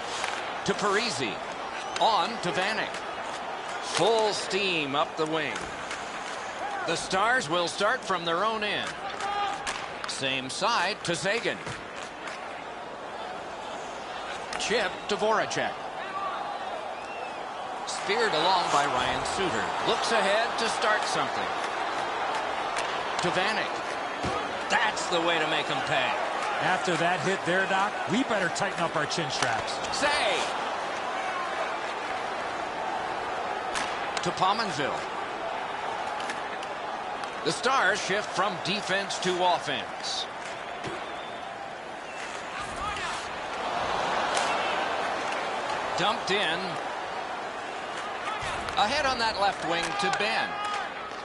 To Parise. On to Vanek. Full steam up the wing. The Stars will start from their own end. Same side to Seguin. Chip to Voracek. Speared along by Ryan Suter. Looks ahead to start something. To Vanek. That's the way to make them pay. After that hit there, Doc, we better tighten up our chin straps. Save. To Pominville. The Stars shift from defense to offense. Dumped in. Ahead on that left wing to Ben.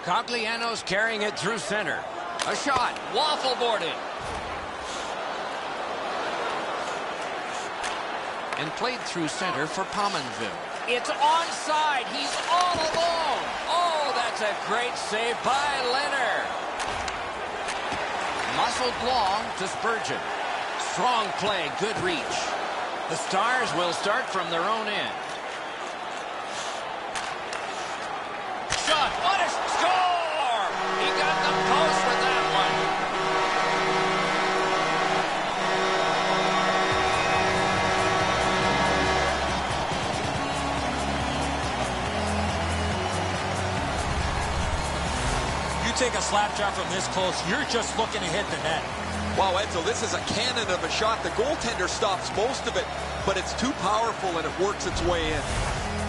Cogliano's carrying it through center. A shot. Waffle boarded. And played through center for Pominville. It's onside. He's all alone. Oh, that's a great save by Leonard. Muscled long to Spurgeon. Strong play. Good reach. The Stars will start from their own end. Shot. What a score! He got the post with that one. You take a slap shot from this close, you're just looking to hit the net. Wow, Enzo, this is a cannon of a shot. The goaltender stops most of it, but it's too powerful and it works its way in.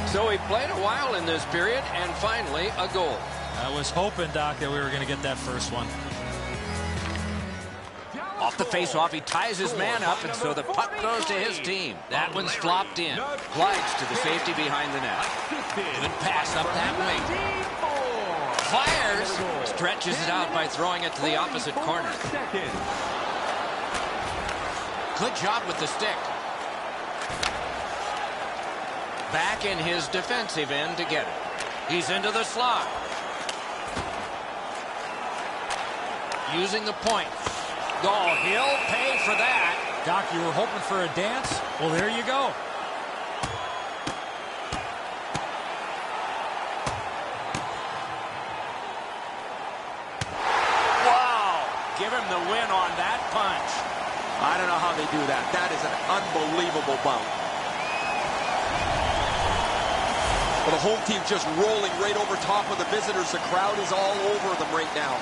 So he played a while in this period, and finally a goal. I was hoping, Doc, that we were going to get that first one. Off the face-off, he ties his man up, and so the puck goes to his team. That one's flopped in. Glides to the safety behind the net. Good pass up that wing. Fires. Stretches it out by throwing it to the opposite corner. Good job with the stick. Back in his defensive end to get it. He's into the slot. Using the point. Oh, he'll pay for that. Doc, you were hoping for a dance? Well, there you go. Wow. Give him the win on that punch. I don't know how they do that. That is an unbelievable bounce. Well, the home team just rolling right over top of the visitors. The crowd is all over them right now.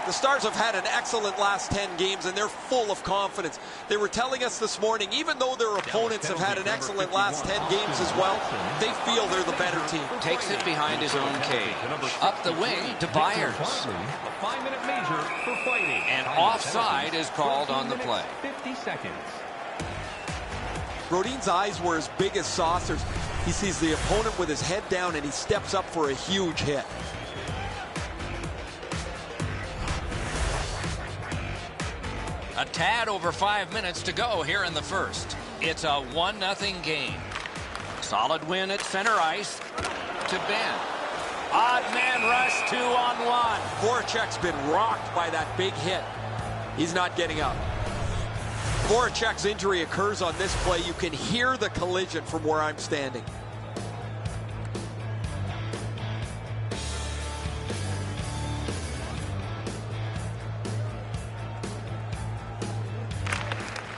The Stars have had an excellent last 10 games, and they're full of confidence. They were telling us this morning, even though their opponents have had an excellent last 10 games as well, they feel they're the better team. Takes it behind his own cage. Up the wing to Byers. A 5-minute major for fighting. And offside is called on the play. 50 seconds. Brodin's eyes were as big as saucers. He sees the opponent with his head down, and he steps up for a huge hit. A tad over 5 minutes to go here in the first. It's a 1-0 game. Solid win at center ice to Ben. Odd man rush 2-on-1. Voracek's been rocked by that big hit. He's not getting up. Voracek's injury occurs on this play. You can hear the collision from where I'm standing.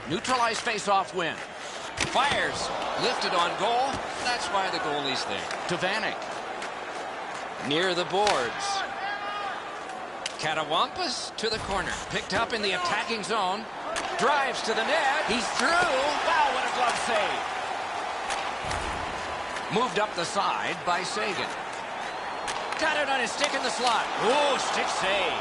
Neutralized face-off win. Fires. Lifted on goal. That's why the goalie's there. To Vanek. Near the boards. Katawampus to the corner. Picked up in the attacking zone. Drives to the net. He's through. Wow, what a glove save. Moved up the side by Sagan. Got it on his stick in the slot. Oh, stick save.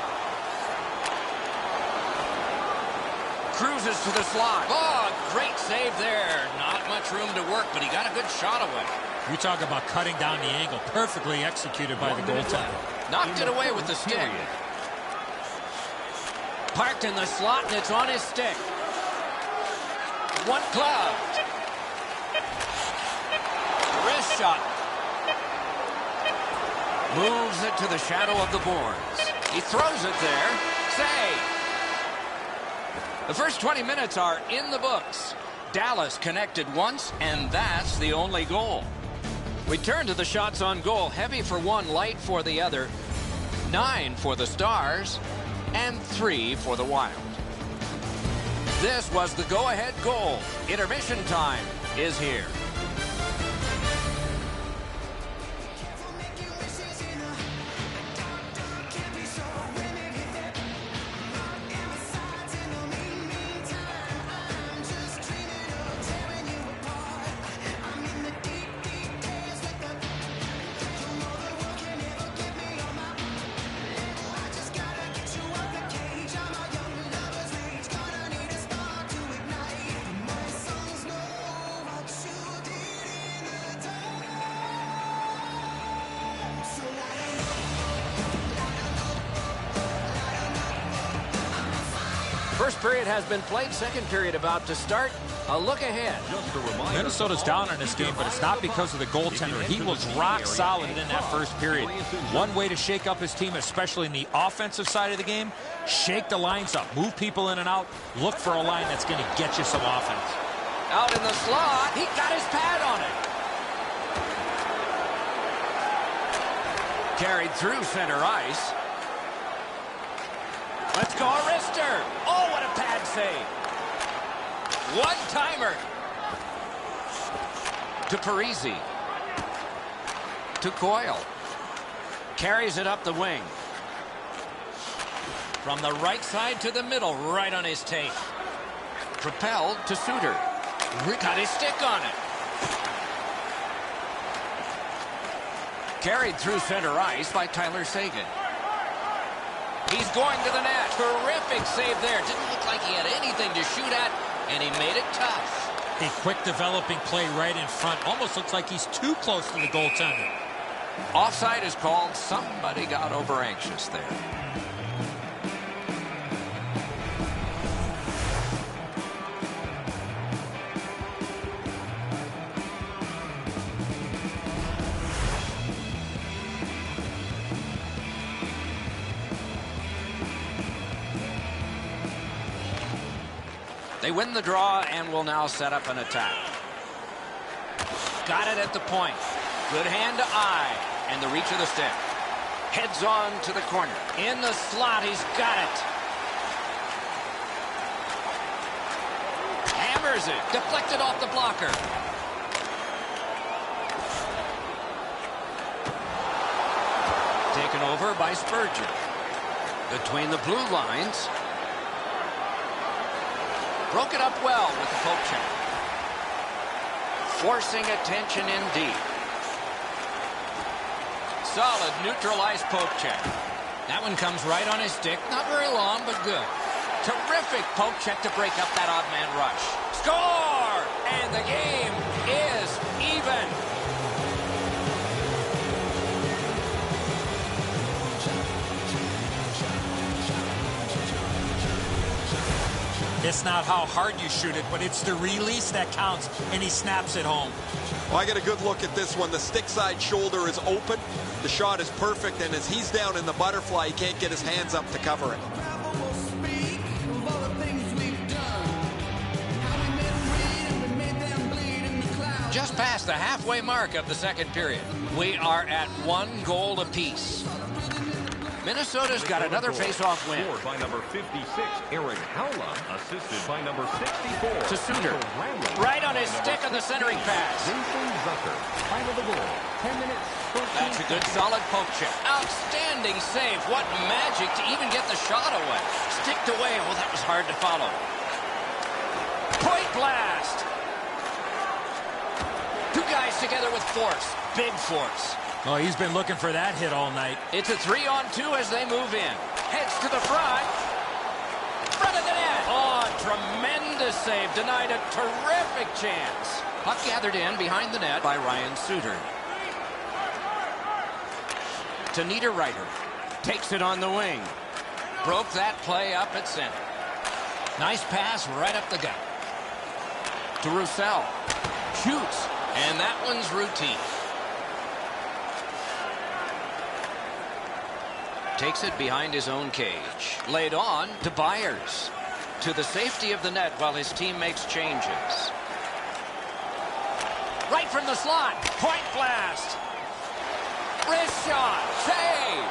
Cruises to the slot. Oh, great save there. Not much room to work, but he got a good shot away. You talk about cutting down the angle. Perfectly executed by the goaltender. Knocked it away with the stick. Parked in the slot, and it's on his stick. One glove. Wrist shot. Moves it to the shadow of the boards. He throws it there. Save. The first 20 minutes are in the books. Dallas connected once, and that's the only goal. We turn to the shots on goal. Heavy for one, light for the other. 9 for the Stars, and 3 for the Wild. This was the go-ahead goal. Intermission time is here. First period has been played. Second period about to start. A look ahead. Minnesota's down in this game, but it's not because of the goaltender. He was rock solid in that first period. One way to shake up his team, especially in the offensive side of the game, shake the lines up, move people in and out, look for a line that's going to get you some offense. Out in the slot. He got his pad on it. Carried through center ice. Let's go, Arister. Oh, what a pad save. One-timer. To Parisi. To Coyle. Carries it up the wing. From the right side to the middle, right on his tape. Propelled to Suter. Got his stick on it. Carried through center ice by Tyler Sagan. He's going to the net. Terrific save there. Didn't look like he had anything to shoot at, and he made it tough. A quick developing play right in front. Almost looks like he's too close to the goaltender. Offside is called. Somebody got over anxious there. They win the draw and will now set up an attack. Got it at the point. Good hand to eye. And the reach of the stick. Heads on to the corner. In the slot, he's got it. Hammers it. Deflected off the blocker. Taken over by Spurgeon. Between the blue lines. Broke it up well with the poke check. Forcing attention indeed. Solid neutralized poke check. That one comes right on his stick. Not very long, but good. Terrific poke check to break up that odd man rush. Score! And the game is even. It's not how hard you shoot it, but it's the release that counts, and he snaps it home. Well, I get a good look at this one. The stick side shoulder is open. The shot is perfect, and as he's down in the butterfly, he can't get his hands up to cover it. Just past the halfway mark of the second period. We are at 1 goal apiece. Minnesota's got another face-off win. Scored by number 56, Eric Howla, assisted by number 64. To Suter. Right on his stick on the centering pass. Jason Zucker. Time of the goal, 10 minutes. That's a good solid poke check. Outstanding save. What magic to even get the shot away. Sticked away. Well, that was hard to follow. Point blast. Two guys together with force. Big force. Oh, he's been looking for that hit all night. It's a 3-on-2 as they move in. Heads to the front. Front of the net. Oh, tremendous save. Denied a terrific chance. Puck gathered in behind the net by Ryan Suter. To Niederreiter. Takes it on the wing. Broke that play up at center. Nice pass right up the gut. To Roussel. Shoots. And that one's routine. Takes it behind his own cage. Laid on to Byers. To the safety of the net while his team makes changes. Right from the slot. Point blast. Wrist shot. Save.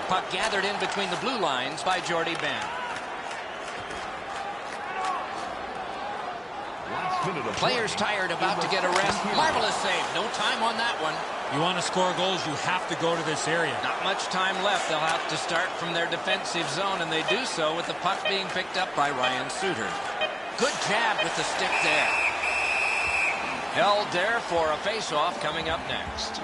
Puck gathered in between the blue lines by Jordy Ben. Players tired, about to get a rest. Marvelous save. No time on that one. You want to score goals, you have to go to this area. Not much time left. They'll have to start from their defensive zone, and they do so with the puck being picked up by Ryan Suter. Good jab with the stick there. Held there for a face-off coming up next.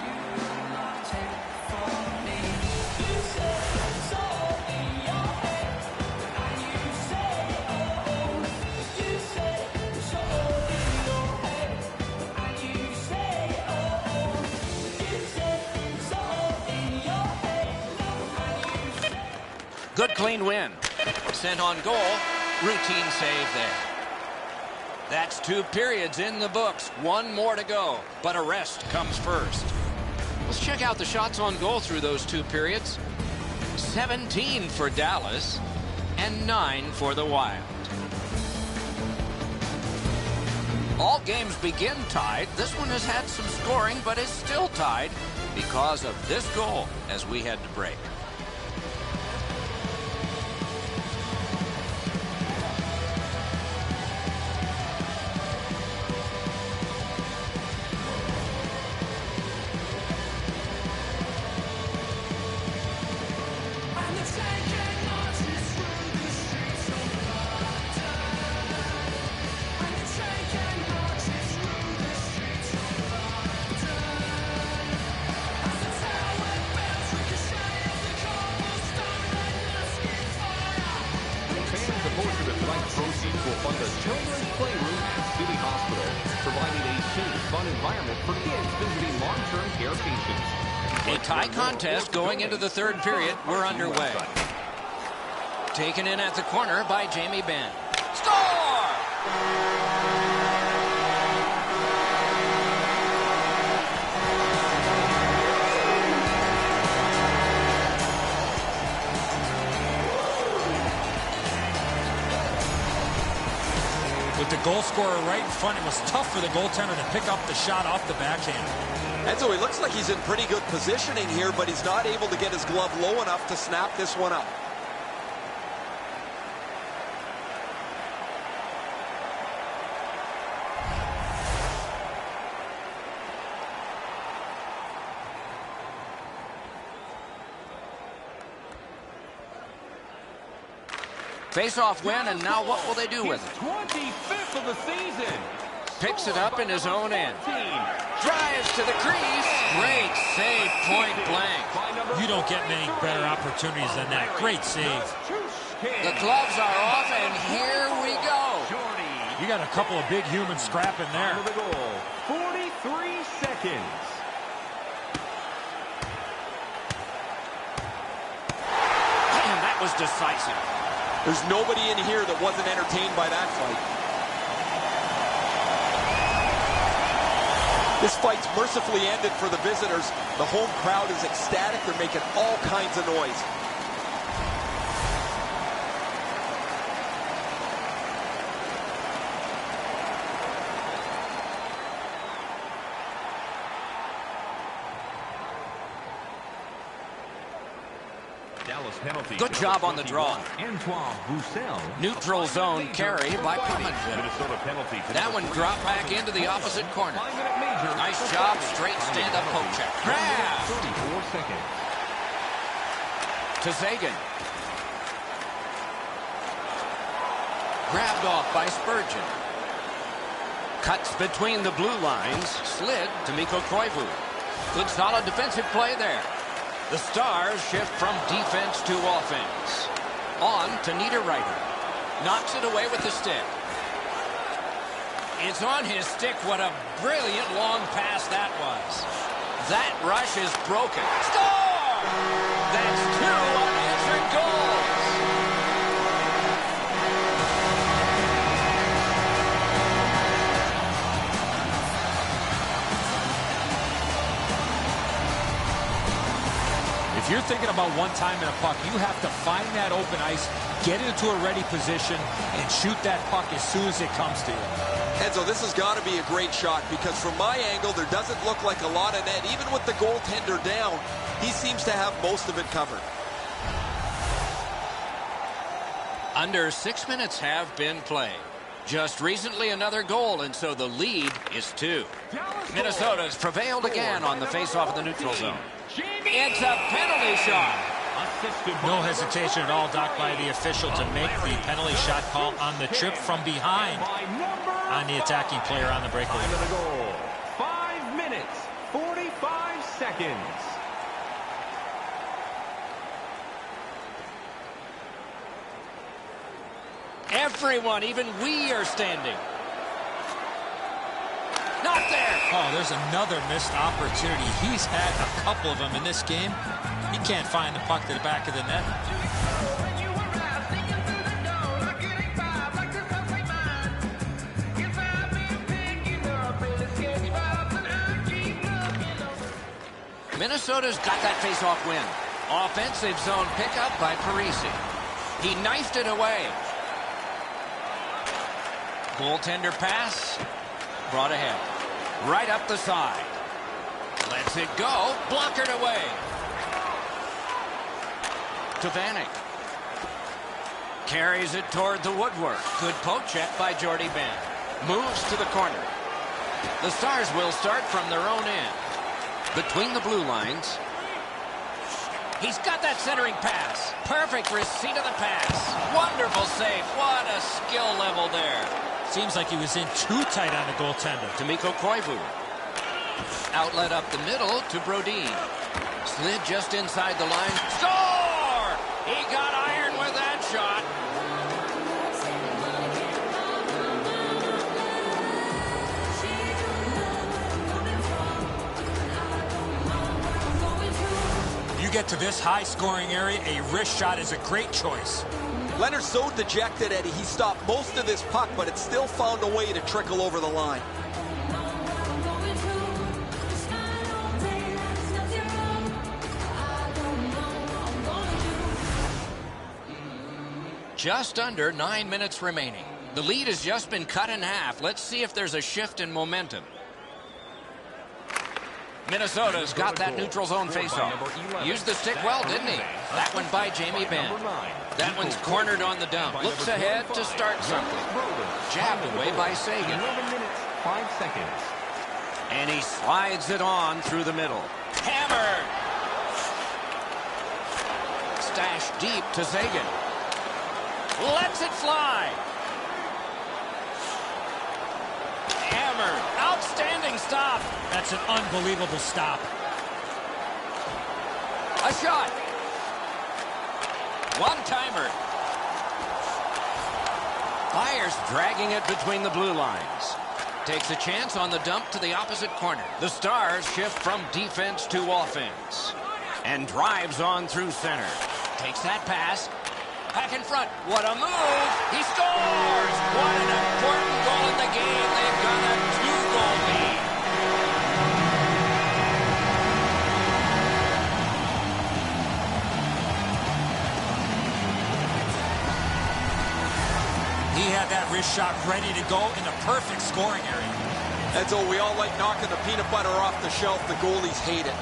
Good clean win. Sent on goal. Routine save there. That's 2 periods in the books. 1 more to go. But a rest comes first. Let's check out the shots on goal through those 2 periods. 17 for Dallas and 9 for the Wild. All games begin tied. This one has had some scoring, but is still tied because of this goal as we head to break. Contest going into the 3rd period. We're underway. Taken in at the corner by Jamie Benn. Score! With the goal scorer right in front, it was tough for the goaltender to pick up the shot off the backhand. And so he looks like he's in pretty good positioning here, but he's not able to get his glove low enough to snap this one up. Face-off win, and now what will they do with it? 25th of the season. Picks it up in his own end. Drives to the crease. Great save, point blank. You don't get many better opportunities than that. Great save. The gloves are off, and here we go. You got a couple of big humans scrapping there. The goal. 43 seconds. Damn, that was decisive. There's nobody in here that wasn't entertained by that fight. This fight's mercifully ended for the visitors. The home crowd is ecstatic. They're making all kinds of noise. Good job on the draw. Neutral zone carry by Covington. That one dropped back into the opposite corner. Nice job, straight stand-up poke check. Grab! 34 seconds. To Zagan. Grabbed off by Spurgeon. Cuts between the blue lines. Slid to Mikko Koivu. Good solid defensive play there. The Stars shift from defense to offense. On to Niederreiter. Knocks it away with the stick. It's on his stick. What a brilliant long pass that was. That rush is broken. Score! That's 2 unanswered goals. If you're thinking about one time in a puck, you have to find that open ice, get into a ready position, and shoot that puck as soon as it comes to you. Enzo, this has got to be a great shot because from my angle, there doesn't look like a lot of net. Even with the goaltender down, he seems to have most of it covered. Under 6 minutes have been played. Just recently another goal, and so the lead is 2. Minnesota's prevailed again on the face-off of the neutral zone. It's a penalty shot. No hesitation at all, Doc, by the official to make the penalty shot call on the trip from behind on the attacking player on the breakaway. 5 minutes, 45 seconds. Everyone, even we are standing. Not there. Oh, there's another missed opportunity. He's had a couple of them in this game. He can't find the puck to the back of the net. Minnesota's got that face-off win. Offensive zone pickup by Parisi. He knifed it away. Goaltender pass. Brought ahead. Right up the side. Lets it go. Blockered away. To Vanek. Carries it toward the woodwork. Good poke check by Jordy Ben. Moves to the corner. The Stars will start from their own end. Between the blue lines. He's got that centering pass. Perfect receipt of the pass. Wonderful save. What a skill level there. Seems like he was in too tight on the goaltender. To Mikko Koivu. Outlet up the middle to Brodin. Slid just inside the line. Score! He got iron with that shot. You get to this high-scoring area, a wrist shot is a great choice. Leonard's so dejected, Eddie. He stopped most of this puck, but it still found a way to trickle over the line. Just under 9 minutes remaining. The lead has just been cut in half. Let's see if there's a shift in momentum. Minnesota's got that neutral zone faceoff. Used the stick well, didn't he? That one by Jamie Benn. That one's cornered on the dump. Looks ahead to start something. Jabbed away by Sagan. 11 minutes, 5 seconds. And he slides it on through the middle. Hammered! Stashed deep to Sagan. Lets it fly. Hammered. Outstanding stop. That's an unbelievable stop. A shot. One-timer. Myers dragging it between the blue lines. Takes a chance on the dump to the opposite corner. The Stars shift from defense to offense. And drives on through center. Takes that pass. Back in front. What a move. He scores. What an important goal in the game. They've got a 2-goal lead. He had that wrist shot ready to go in the perfect scoring area. And so we all like knocking the peanut butter off the shelf. The goalies hate it.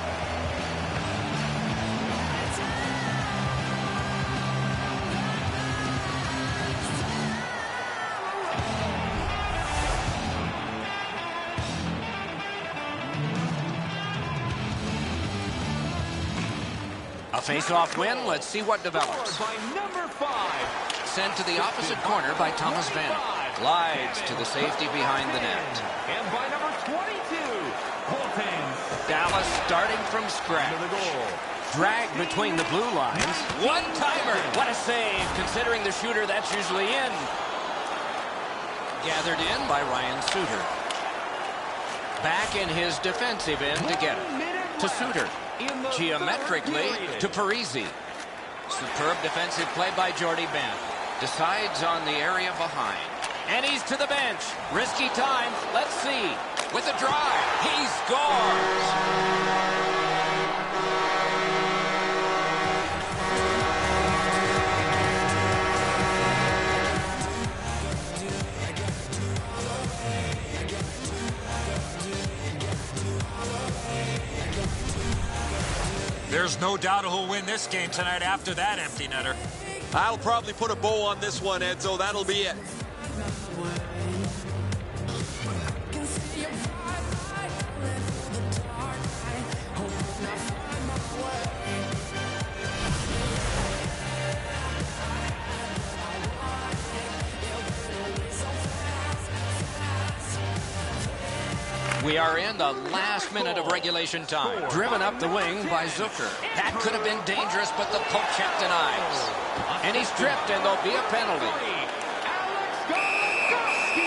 A face-off win. Let's see what develops. By number 5. Sent to the opposite corner by Thomas Vanek. Glides to the safety behind the net. And by number 22, Colton. Dallas starting from scratch. The goal. Dragged between the blue lines. One-timer. What a save, considering the shooter that's usually in. Gathered in by Ryan Suter. Back in his defensive end to get it. To Suter. Geometrically to Parisi. Superb defensive play by Jordy Bent. Decides on the area behind. And he's to the bench. Risky time. Let's see. With a drive. He scores. There's no doubt who'll win this game tonight after that empty netter. I'll probably put a bow on this one, Edzo. That'll be it. We are in the last minute of regulation time. Driven up the wing by Zucker. That could have been dangerous, but the poke check denies. And he's tripped, and there'll be a penalty.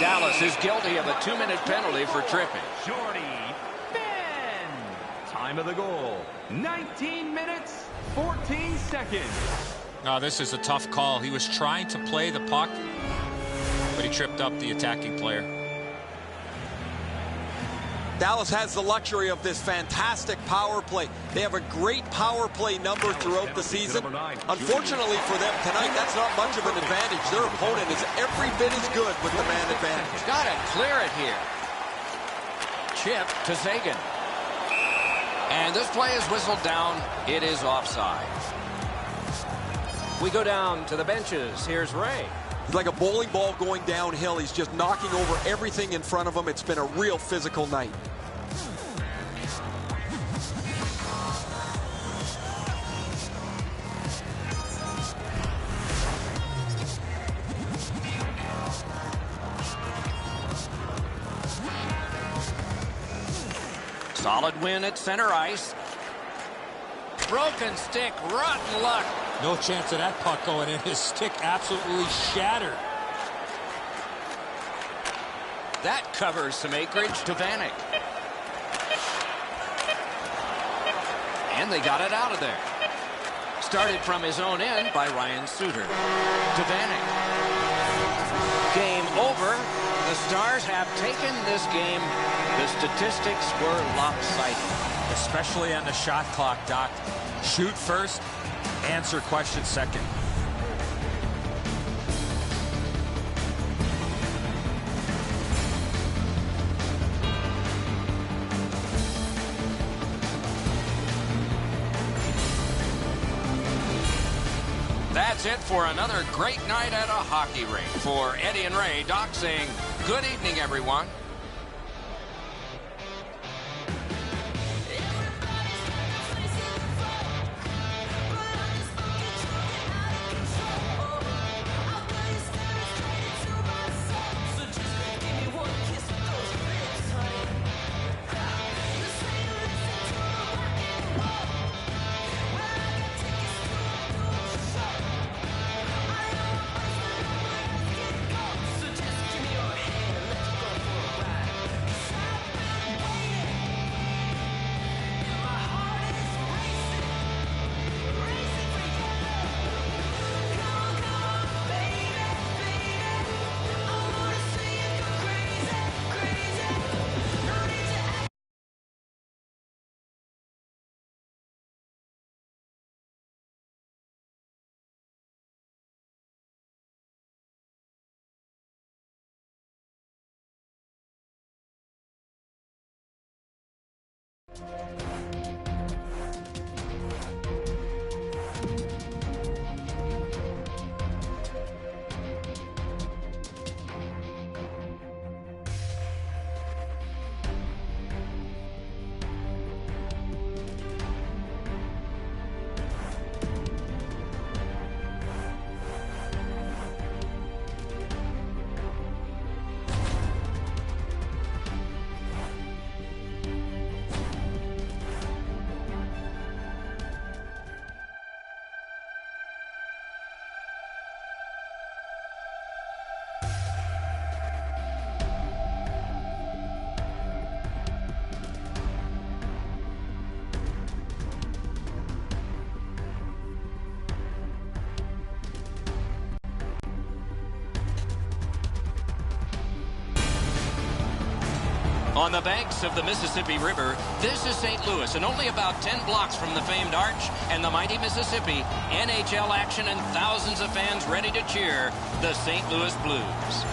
Dallas is guilty of a 2-minute penalty for tripping. Jordy Ben. Time of the goal. 19 minutes, 14 seconds. Oh, this is a tough call. He was trying to play the puck, but he tripped up the attacking player. Dallas has the luxury of this fantastic power play. They have a great power play number throughout the season. Unfortunately for them tonight, that's not much of an advantage. Their opponent is every bit as good with the man advantage. Got to clear it here. Chip to Sagan. And this play is whistled down. It is offside. We go down to the benches. Here's Ray. He's like a bowling ball going downhill. He's just knocking over everything in front of him. It's been a real physical night. Solid win at center ice. Broken stick, rotten luck. No chance of that puck going in. His stick absolutely shattered. That covers some acreage to Vanek. And they got it out of there. Started from his own end by Ryan Suter. To Vanek. Game over. The Stars have taken this game. The statistics were lopsided. Especially on the shot clock, Doc. Shoot first, answer question second. That's it for another great night at a hockey rink. For Eddie and Ray, Doc saying good evening, everyone. On the banks of the Mississippi River, this is St. Louis, and only about 10 blocks from the famed Arch and the mighty Mississippi, NHL action and thousands of fans ready to cheer the St. Louis Blues.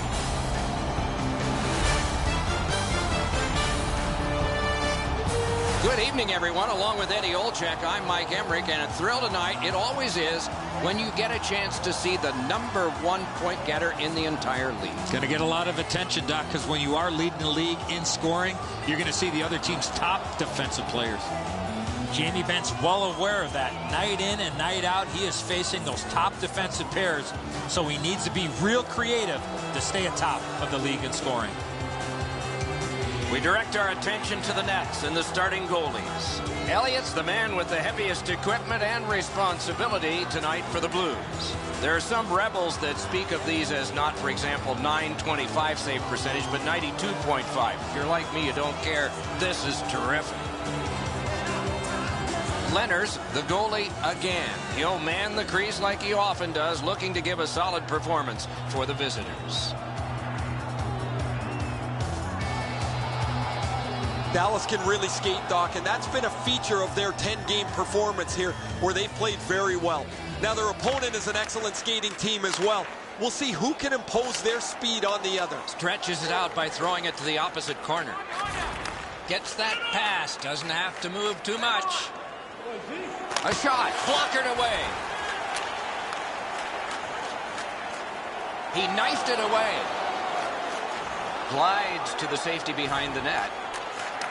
Good evening, everyone. Along with Eddie Olczyk, I'm Mike Emmerich, and a thrill tonight, it always is, when you get a chance to see the #1 point getter in the entire league. It's going to get a lot of attention, Doc, because when you are leading the league in scoring, you're going to see the other team's top defensive players. Jamie Bent's well aware of that. Night in and night out, he is facing those top defensive pairs, so he needs to be real creative to stay atop of the league in scoring. We direct our attention to the nets and the starting goalies. Elliott's the man with the heaviest equipment and responsibility tonight for the Blues. There are some rebels that speak of these as not, for example, .925 save percentage, but 92.5. If you're like me, you don't care. This is terrific. Lenners, the goalie, again. He'll man the crease like he often does, looking to give a solid performance for the visitors. Dallas can really skate, Doc, and that's been a feature of their 10-game performance here, where they've played very well. Now, their opponent is an excellent skating team as well. We'll see who can impose their speed on the other. Stretches it out by throwing it to the opposite corner. Gets that pass, doesn't have to move too much. A shot, blockered away. He knifed it away. Glides to the safety behind the net.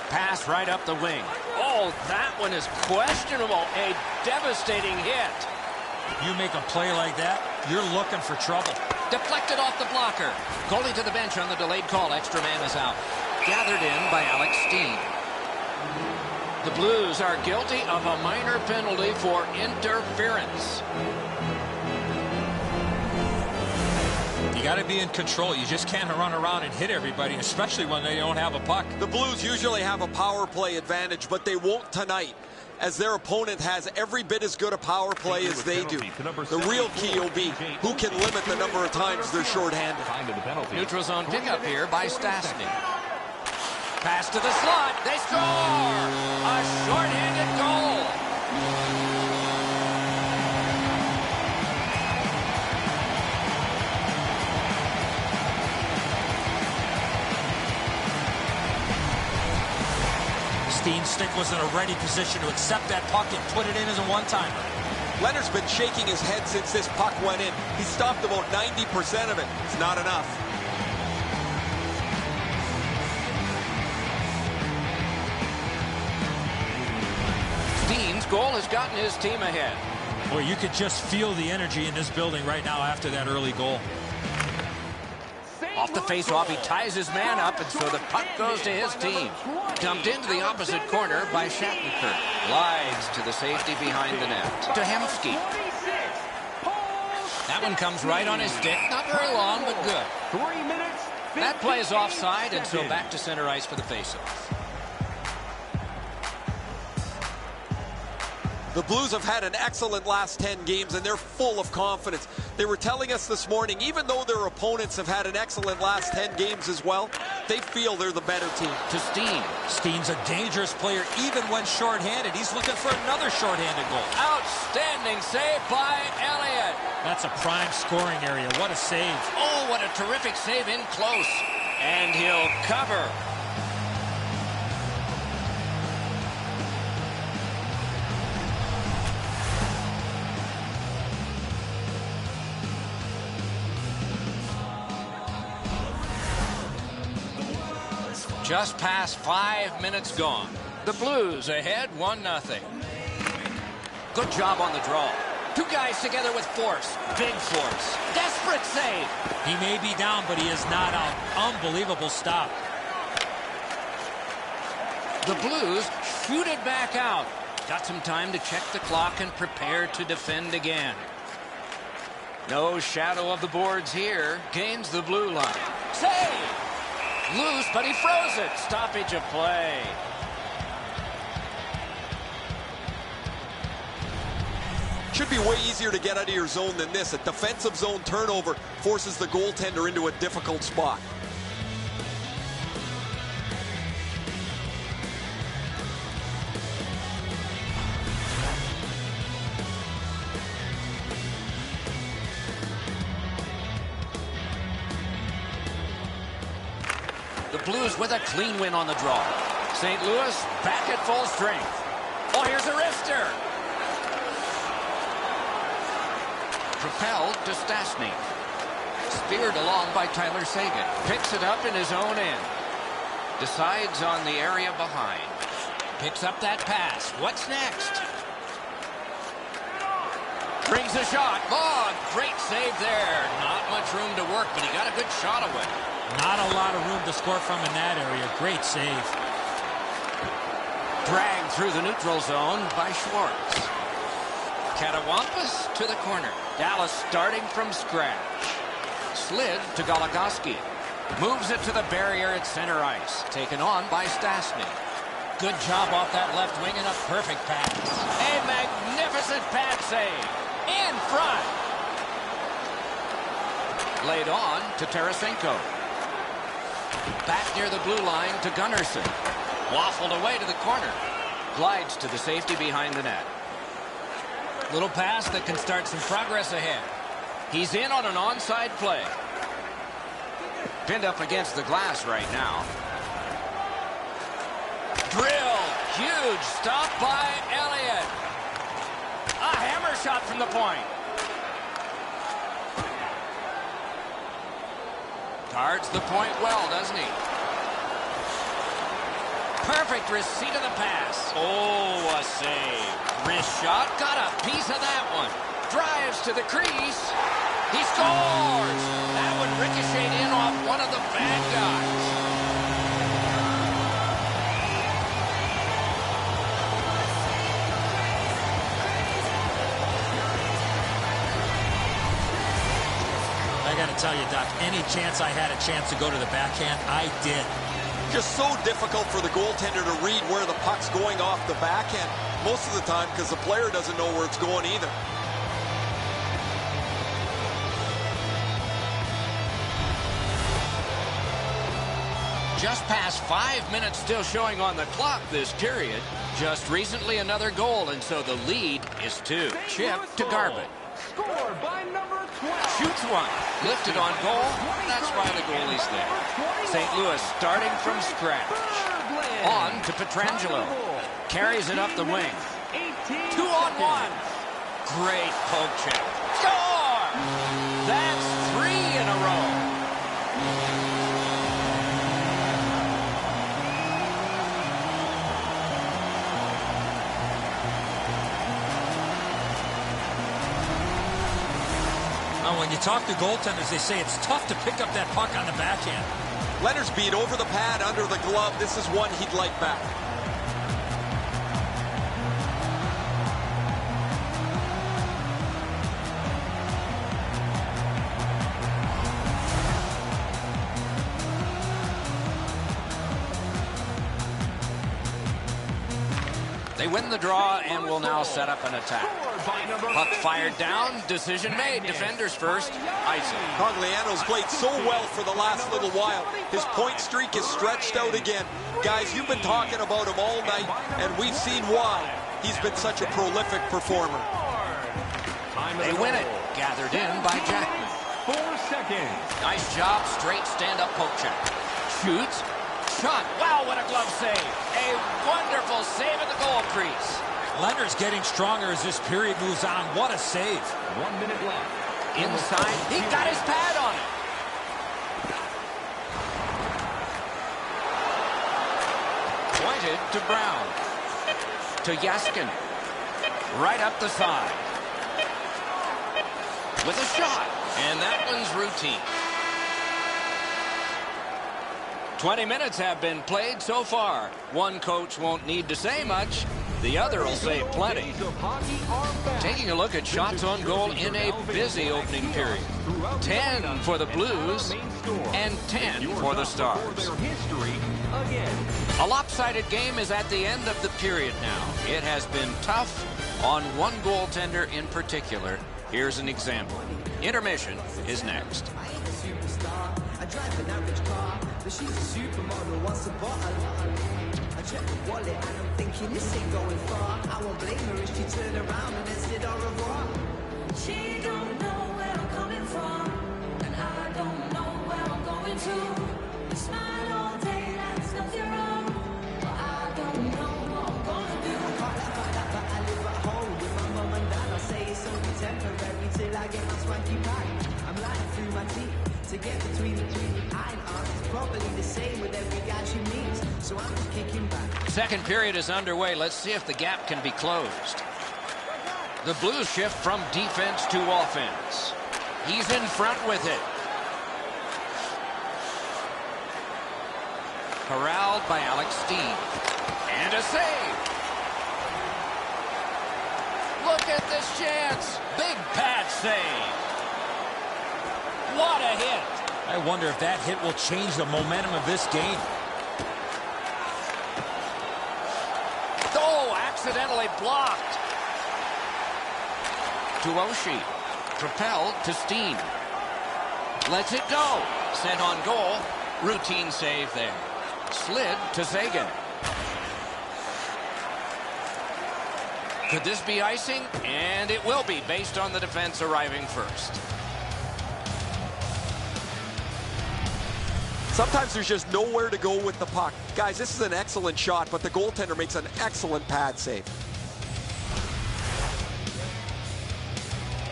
Pass right up the wing. Oh, that one is questionable. A devastating hit. You make a play like that, you're looking for trouble. Deflected off the blocker. Goalie to the bench on the delayed call. Extra man is out. Gathered in by Alex Steen. The Blues are guilty of a minor penalty for interference. You got to be in control. You just can't run around and hit everybody, especially when they don't have a puck. The Blues usually have a power play advantage, but they won't tonight, as their opponent has every bit as good a power play as they do. The real key will be who can limit the number of times they're shorthanded. Neutral zone pickup here by Stastny. Pass to the slot. They score! A shorthanded goal. Steen's stick was in a ready position to accept that puck and put it in as a one-timer. Leonard's been shaking his head since this puck went in. He stopped about 90% of it. It's not enough. Steen's goal has gotten his team ahead. Boy, you could just feel the energy in this building right now after that early goal. Off the face-off, he ties his man up, and so the puck goes to his team. Dumped into the opposite corner by Shattenkirk. Glides to the safety behind the net. To Hemsky. That one comes right on his stick. Not very long, but good. 3 minutes. That play is offside, and so back to center ice for the face-off. The Blues have had an excellent last 10 games, and they're full of confidence. They were telling us this morning, even though their opponents have had an excellent last 10 games as well, they feel they're the better team. To Steen. Steen's a dangerous player even when shorthanded. He's looking for another shorthanded goal. Outstanding save by Elliott. That's a prime scoring area. What a save. Oh, what a terrific save in close. And he'll cover. Just past 5 minutes gone. The Blues ahead 1-0. Good job on the draw. Two guys together with force. Big force. Desperate save. He may be down, but he is not out. Unbelievable stop. The Blues shoot it back out. Got some time to check the clock and prepare to defend again. No shadow of the boards here. Gains the blue line. Save! Loose, but he froze it. Stoppage of play. Should be way easier to get out of your zone than this. A defensive zone turnover forces the goaltender into a difficult spot. The Blues with a clean win on the draw. St. Louis back at full strength. Oh, here's a wrister. Propelled to Stastny. Speared along by Tyler Seguin. Picks it up in his own end. Decides on the area behind. Picks up that pass. What's next? Brings a shot. Oh, great save there. Not much room to work, but he got a good shot away. Not a lot of room to score from in that area. Great save. Dragged through the neutral zone by Schwartz. Katawampus to the corner. Dallas starting from scratch. Slid to Goligoski. Moves it to the barrier at center ice. Taken on by Stastny. Good job off that left wing and a perfect pass. A magnificent pad save. In front. Laid on to Tarasenko. Back near the blue line to Gunnarsson. Waffled away to the corner. Glides to the safety behind the net. Little pass that can start some progress ahead. He's in on an onside play. Pinned up against the glass right now. Drill. Huge stop by Elliott. A hammer shot from the point. Guards the point well, doesn't he? Perfect receipt of the pass. Oh, a save. Wrist shot. Got a piece of that one. Drives to the crease. He scores. That would ricochet in off one of the bad guys. I got to tell you, Doc, any chance I had a chance to go to the backhand, I did. Just so difficult for the goaltender to read where the puck's going off the backhand most of the time because the player doesn't know where it's going either. Just past 5 minutes still showing on the clock this period. Just recently another goal, and so the lead is 2. Chip to Garbutt. Scored by number 12. Shoots one. Lifted on goal. That's why the goalie's there. St. Louis starting from scratch. On to Pietrangelo. Carries it up the wing. 2-on-1. Great poke check. Score! That's 3 in a row. When you talk to goaltenders, they say it's tough to pick up that puck on the backhand. Leonard's beat over the pad, under the glove. This is one he'd like back. They win the draw and will now set up an attack. Puck fired down. Decision made. Defenders first. Icing. Cogliano's played so well for the last little while. His point streak is stretched out again. Guys, you've been talking about him all night, and we've seen why he's been such a prolific performer. They win it. Gathered in by Jackman. 4 seconds. Nice job. Straight stand-up poke check. Shoots. Shot. Wow, what a glove save. A wonderful save at the goal crease. Leonard's getting stronger as this period moves on. What a save. 1 minute left. Inside. He got his pad on it. to Brown. To Yaskin. Right up the side. With a shot. And that one's routine. 20 minutes have been played so far. One coach won't need to say much. The other will say plenty. Taking a look at shots on goal in a busy opening period. 10 for the Blues and 10 for the Stars. A lopsided game is at the end of the period now. It has been tough on one goaltender in particular. Here's an example. Intermission is next. I drive an average car, but she's a supermodel, wants to buy a lot. I check the wallet and I'm thinking this ain't going far. I won't blame her if she turned around and then said au revoir. She don't know where I'm coming from, and I don't know where I'm going to. We smile all day, that's nothing wrong, but I don't know what I'm gonna do. I can't laugh at that, but I live at home with my mum and dad. I say it's only temporary till I get my swanky pack. I'm lying through my teeth to get between the eye and arm. It's probably the same with every guy she meets, so I'm just kicking back. Second period is underway. Let's see if the gap can be closed. The Blues shift from defense to offense. He's in front with it. Corralled by Alex Steen. And a save. Look at this chance. Big pad save. What a hit. I wonder if that hit will change the momentum of this game. Oh, accidentally blocked. To Oshie. Propelled to Steen. Lets it go. Sent on goal. Routine save there. Slid to Sagan. Could this be icing? And it will be, based on the defense arriving first. Sometimes there's just nowhere to go with the puck. Guys, this is an excellent shot, but the goaltender makes an excellent pad save.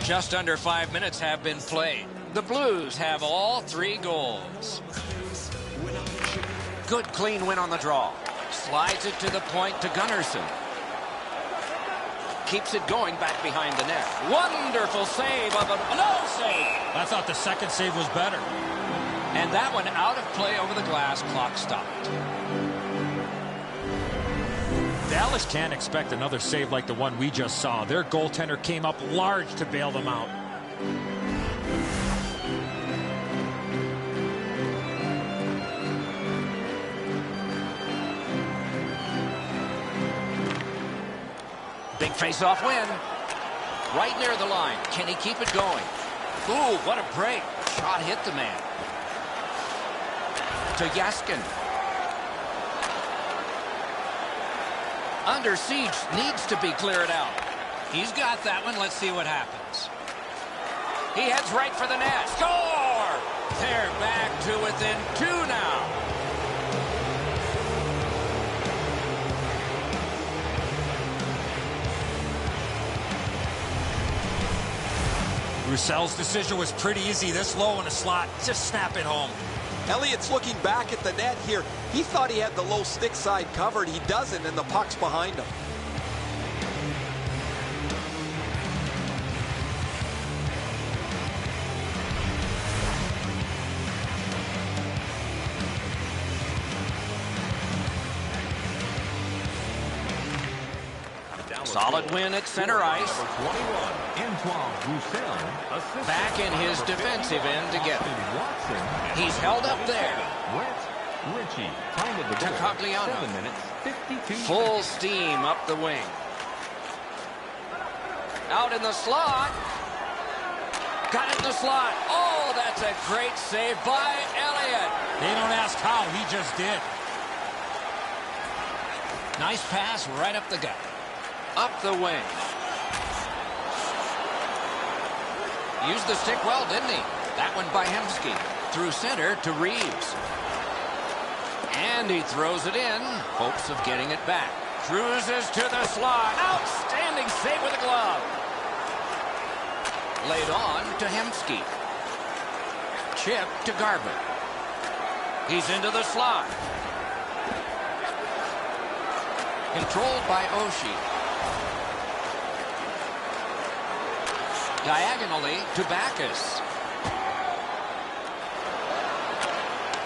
Just under 5 minutes have been played. The Blues have all 3 goals. Good clean win on the draw. Slides it to the point to Gunnarsson. Keeps it going back behind the net. Wonderful save of a no save. I thought the second save was better. And that one out of play over the glass. Clock stopped. Dallas can't expect another save like the one we just saw. Their goaltender came up large to bail them out. Big face-off win. Right near the line. Can he keep it going? Ooh, what a break. Shot hit the man. To Yaskin. Under siege, needs to be cleared out. He's got that one. Let's see what happens. He heads right for the net. Score! They're back to within 2 now. Roussel's decision was pretty easy. This low in a slot, just snap it home. Elliott's looking back at the net here. He thought he had the low stick side covered. He doesn't, and the puck's behind him. Solid win at center ice. Back in his defensive end to get it. He's held up there. To Cogliano. Full steam up the wing. Out in the slot. Got it in the slot. Oh, that's a great save by Elliott. They don't ask how, he just did. Nice pass right up the gut. Up the wing. Used the stick well, didn't he? That one by Hemsky. Through center to Reeves. And he throws it in. Hopes of getting it back. Cruises to the slot. Outstanding save with a glove. Laid on to Hemsky. Chip to Garber. He's into the slot. Controlled by Oshie. Diagonally to Backus.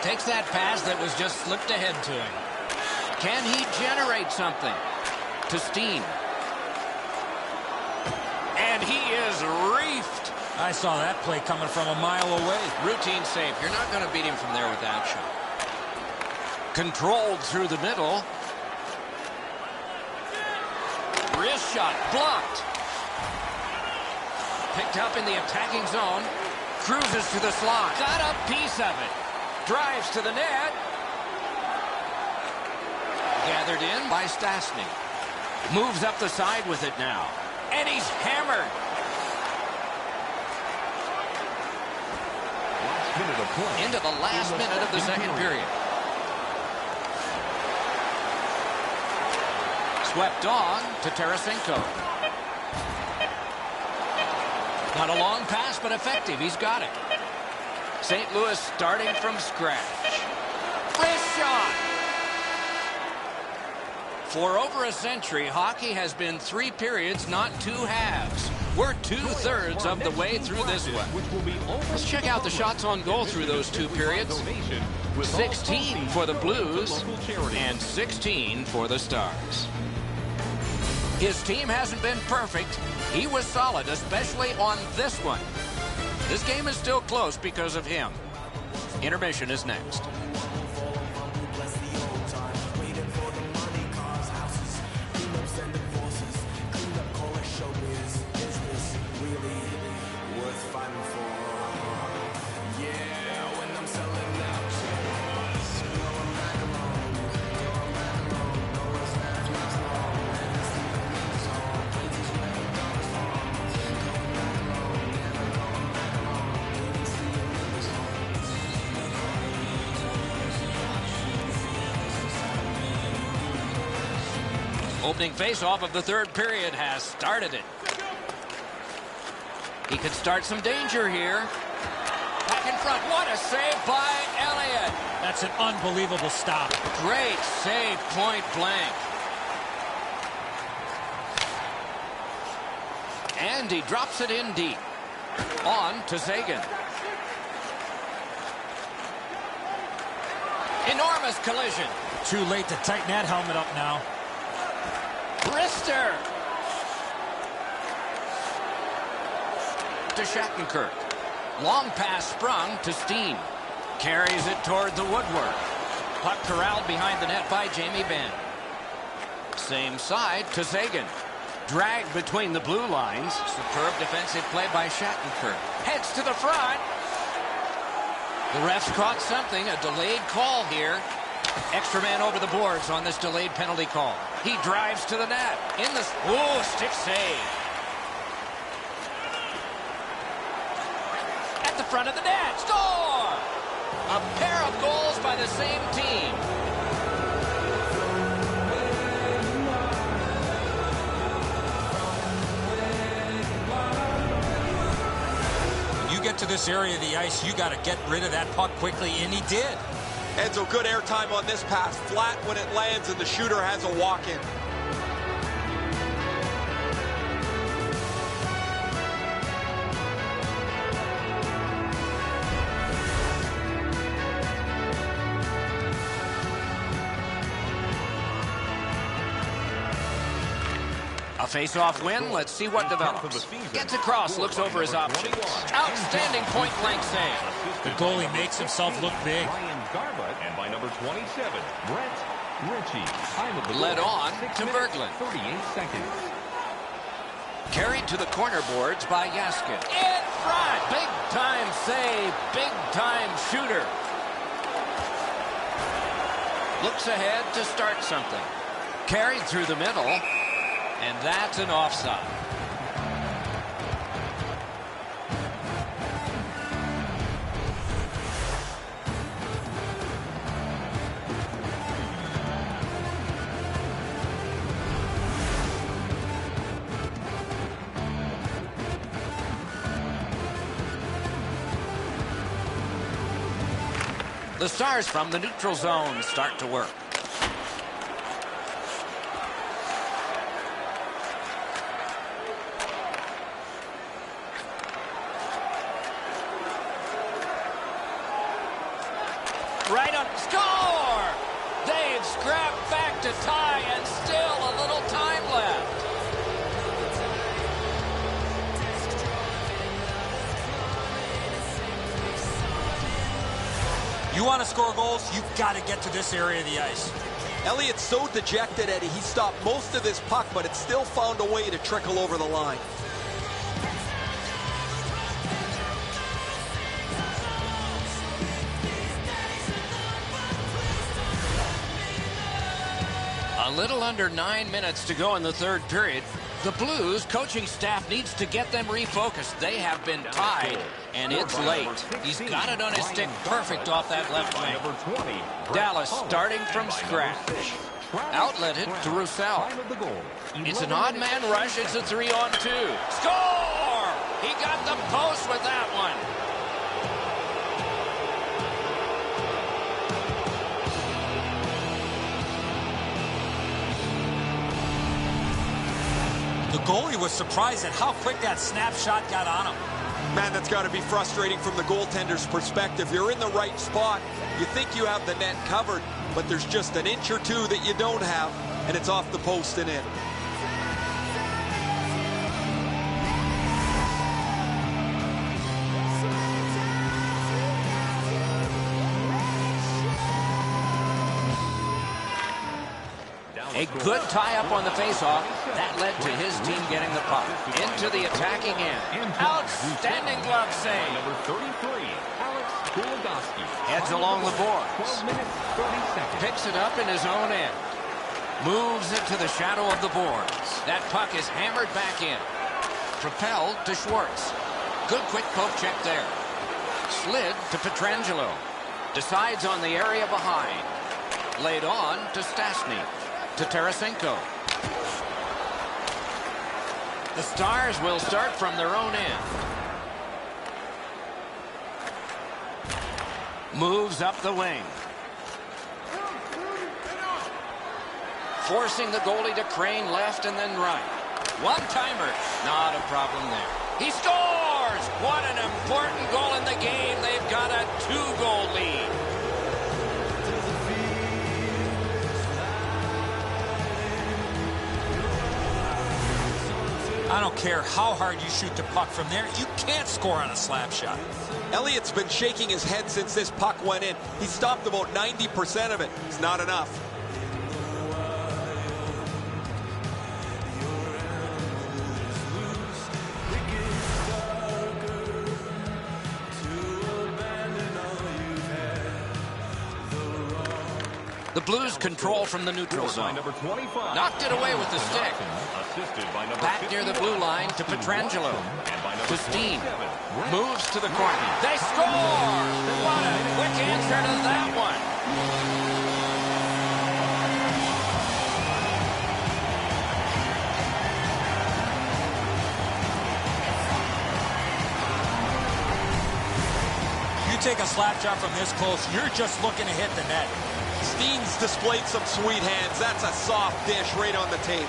Takes that pass that was just slipped ahead to him. Can he generate something? To Steen. And he is reefed. I saw that play coming from a mile away. Routine save. You're not going to beat him from there with that shot. Controlled through the middle. Wrist shot blocked. Picked up in the attacking zone. Cruises to the slot. Got a piece of it. Drives to the net. Gathered in by Stastny. Moves up the side with it now. And he's hammered. Into the last minute of the second period. Swept on to Tarasenko. Not a long pass, but effective. He's got it. St. Louis starting from scratch. Wrist shot. For over a century, hockey has been 3 periods, not 2 halves. We're 2/3 of the way through this one. Let's check out the shots on goal through those 2 periods. 16 for the Blues and 16 for the Stars. His team hasn't been perfect. He was solid, especially on this one. This game is still close because of him. Intermission is next. Opening face-off of the 3rd period has started it. He could start some danger here. Back in front. What a save by Elliott. That's an unbelievable stop. Great save, point blank. And he drops it in deep. On to Sagan. Enormous collision. Too late to tighten that helmet up now. Brister to Shattenkirk. Long pass sprung to Steen. Carries it toward the woodwork. Puck corralled behind the net by Jamie Benn. Same side to Sagan. Dragged between the blue lines. Superb defensive play by Shattenkirk. Heads to the front. The refs caught something. A delayed call here. Extra man over the boards on this delayed penalty call. He drives to the net. In the... Ooh, stick save. At the front of the net. Score! A pair of goals by the same team. When you get to this area of the ice, you got to get rid of that puck quickly, and he did. Enzo, good airtime on this pass. Flat when it lands, and the shooter has a walk-in. A face-off win. Let's see what develops. Gets across, looks over his options. Outstanding point-blank save. The goalie makes himself look big. Ryan Garbutt, and by number 27, Brett Ritchie. Time of the Led goal, on 6 to minutes, Berglund. 38 seconds. Carried to the corner boards by Yaskin. In front. Big-time save. Big-time shooter. Looks ahead to start something. Carried through the middle. And that's an offside. The Stars from the neutral zone start to work. Right on. Score! They've scrapped back to tie and still a little time left. You want to score goals, you've got to get to this area of the ice. Elliott's so dejected, Eddie. He stopped most of this puck, but it still found a way to trickle over the line. A little under 9 minutes to go in the third period. The Blues coaching staff needs to get them refocused. They have been tied, and it's late. He's got it on his stick perfect off that left wing. Dallas starting from scratch. Outletted to Roussel. It's an odd man rush. It's a 3-on-2. Score! He got the post with that one. The goalie was surprised at how quick that snapshot got on him. Man, that's got to be frustrating from the goaltender's perspective. You're in the right spot. You think you have the net covered, but there's just an inch or two that you don't have, and it's off the post and in. A good tie-up on the face-off. That led to his team getting the puck. Into the attacking end. Outstanding glove save. Number 33, Alex Goligoski. Heads along the boards. 12 minutes, 30 seconds. Picks it up in his own end. Moves it to the shadow of the boards. That puck is hammered back in. Propelled to Schwartz. Good quick poke check there. Slid to Pietrangelo. Decides on the area behind. Laid on to Stastny. To Tarasenko. The Stars will start from their own end. Moves up the wing. Forcing the goalie to crane left and then right. One-timer. Not a problem there. He scores! What an important goal in the game. They've got a 2-goal lead. I don't care how hard you shoot the puck from there. You can't score on a slap shot. Elliott's been shaking his head since this puck went in. He stopped about 90% of it. It's not enough. The Blues control from the neutral zone. Number 25. Knocked it away with the stick. Assisted by number Back near the blue line to Pietrangelo. To Steen. Moves to the corner. They score! What a quick answer to that one. You take a slap shot from this close, you're just looking to hit the net. Steen's displayed some sweet hands. That's a soft dish right on the tape.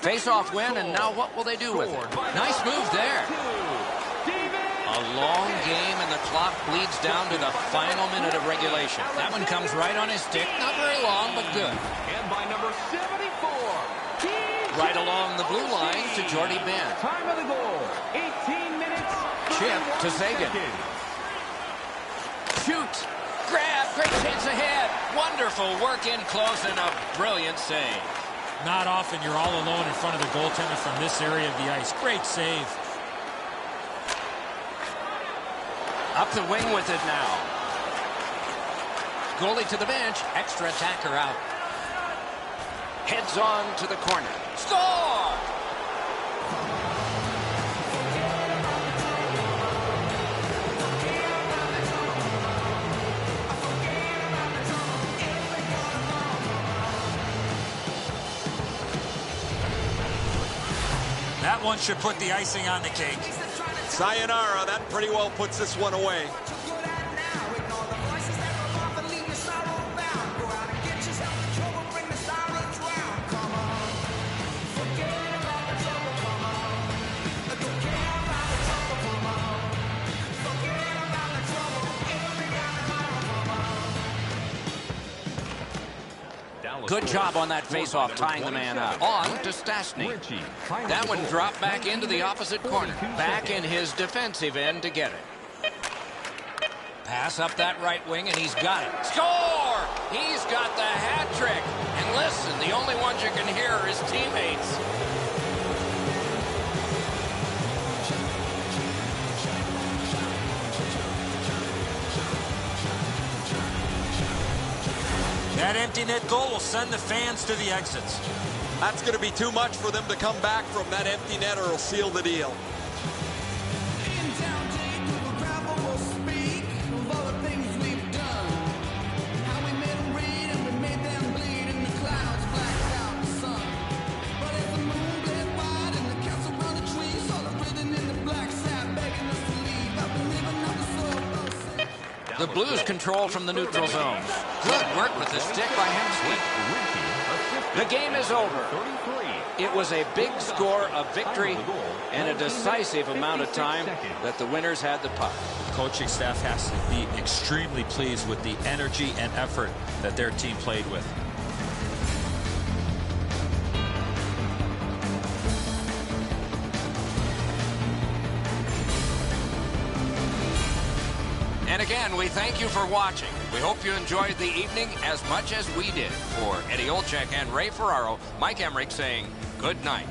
Face-off win, and now what will they do with it? Nice move there. A long game, and the clock bleeds down to the final minute of regulation. That one comes right on his stick. Not very long, but good. And by number 74, Right along the blue line to Jordy Ben. time of the goal, 18 minutes. Chip to Sagan. Shoot. Grab. Great chance ahead. Wonderful work in close and a brilliant save. Not often you're all alone in front of the goaltender from this area of the ice. Great save. Up the wing with it now. Goalie to the bench. Extra attacker out. Heads on to the corner. Score! That one should put the icing on the cake. Sayonara, that pretty well puts this one away. Good job on that faceoff, tying the man up. On to Stastny. That one dropped back into the opposite corner. Back in his defensive end to get it. Pass up that right wing, and he's got it. Score! He's got the hat trick. And listen, the only ones you can hear are his teammates. That empty net goal will send the fans to the exits. That's going to be too much for them to come back from. That empty net or will seal the deal. The Blues control from the neutral zone. Good work with the stick by Hemsky. The game is over. It was a big score, a victory, and a decisive amount of time that the winners had the puck. The coaching staff has to be extremely pleased with the energy and effort that their team played with. And again, we thank you for watching. We hope you enjoyed the evening as much as we did. For Eddie Olczyk and Ray Ferraro, Mike Emmerich saying good night.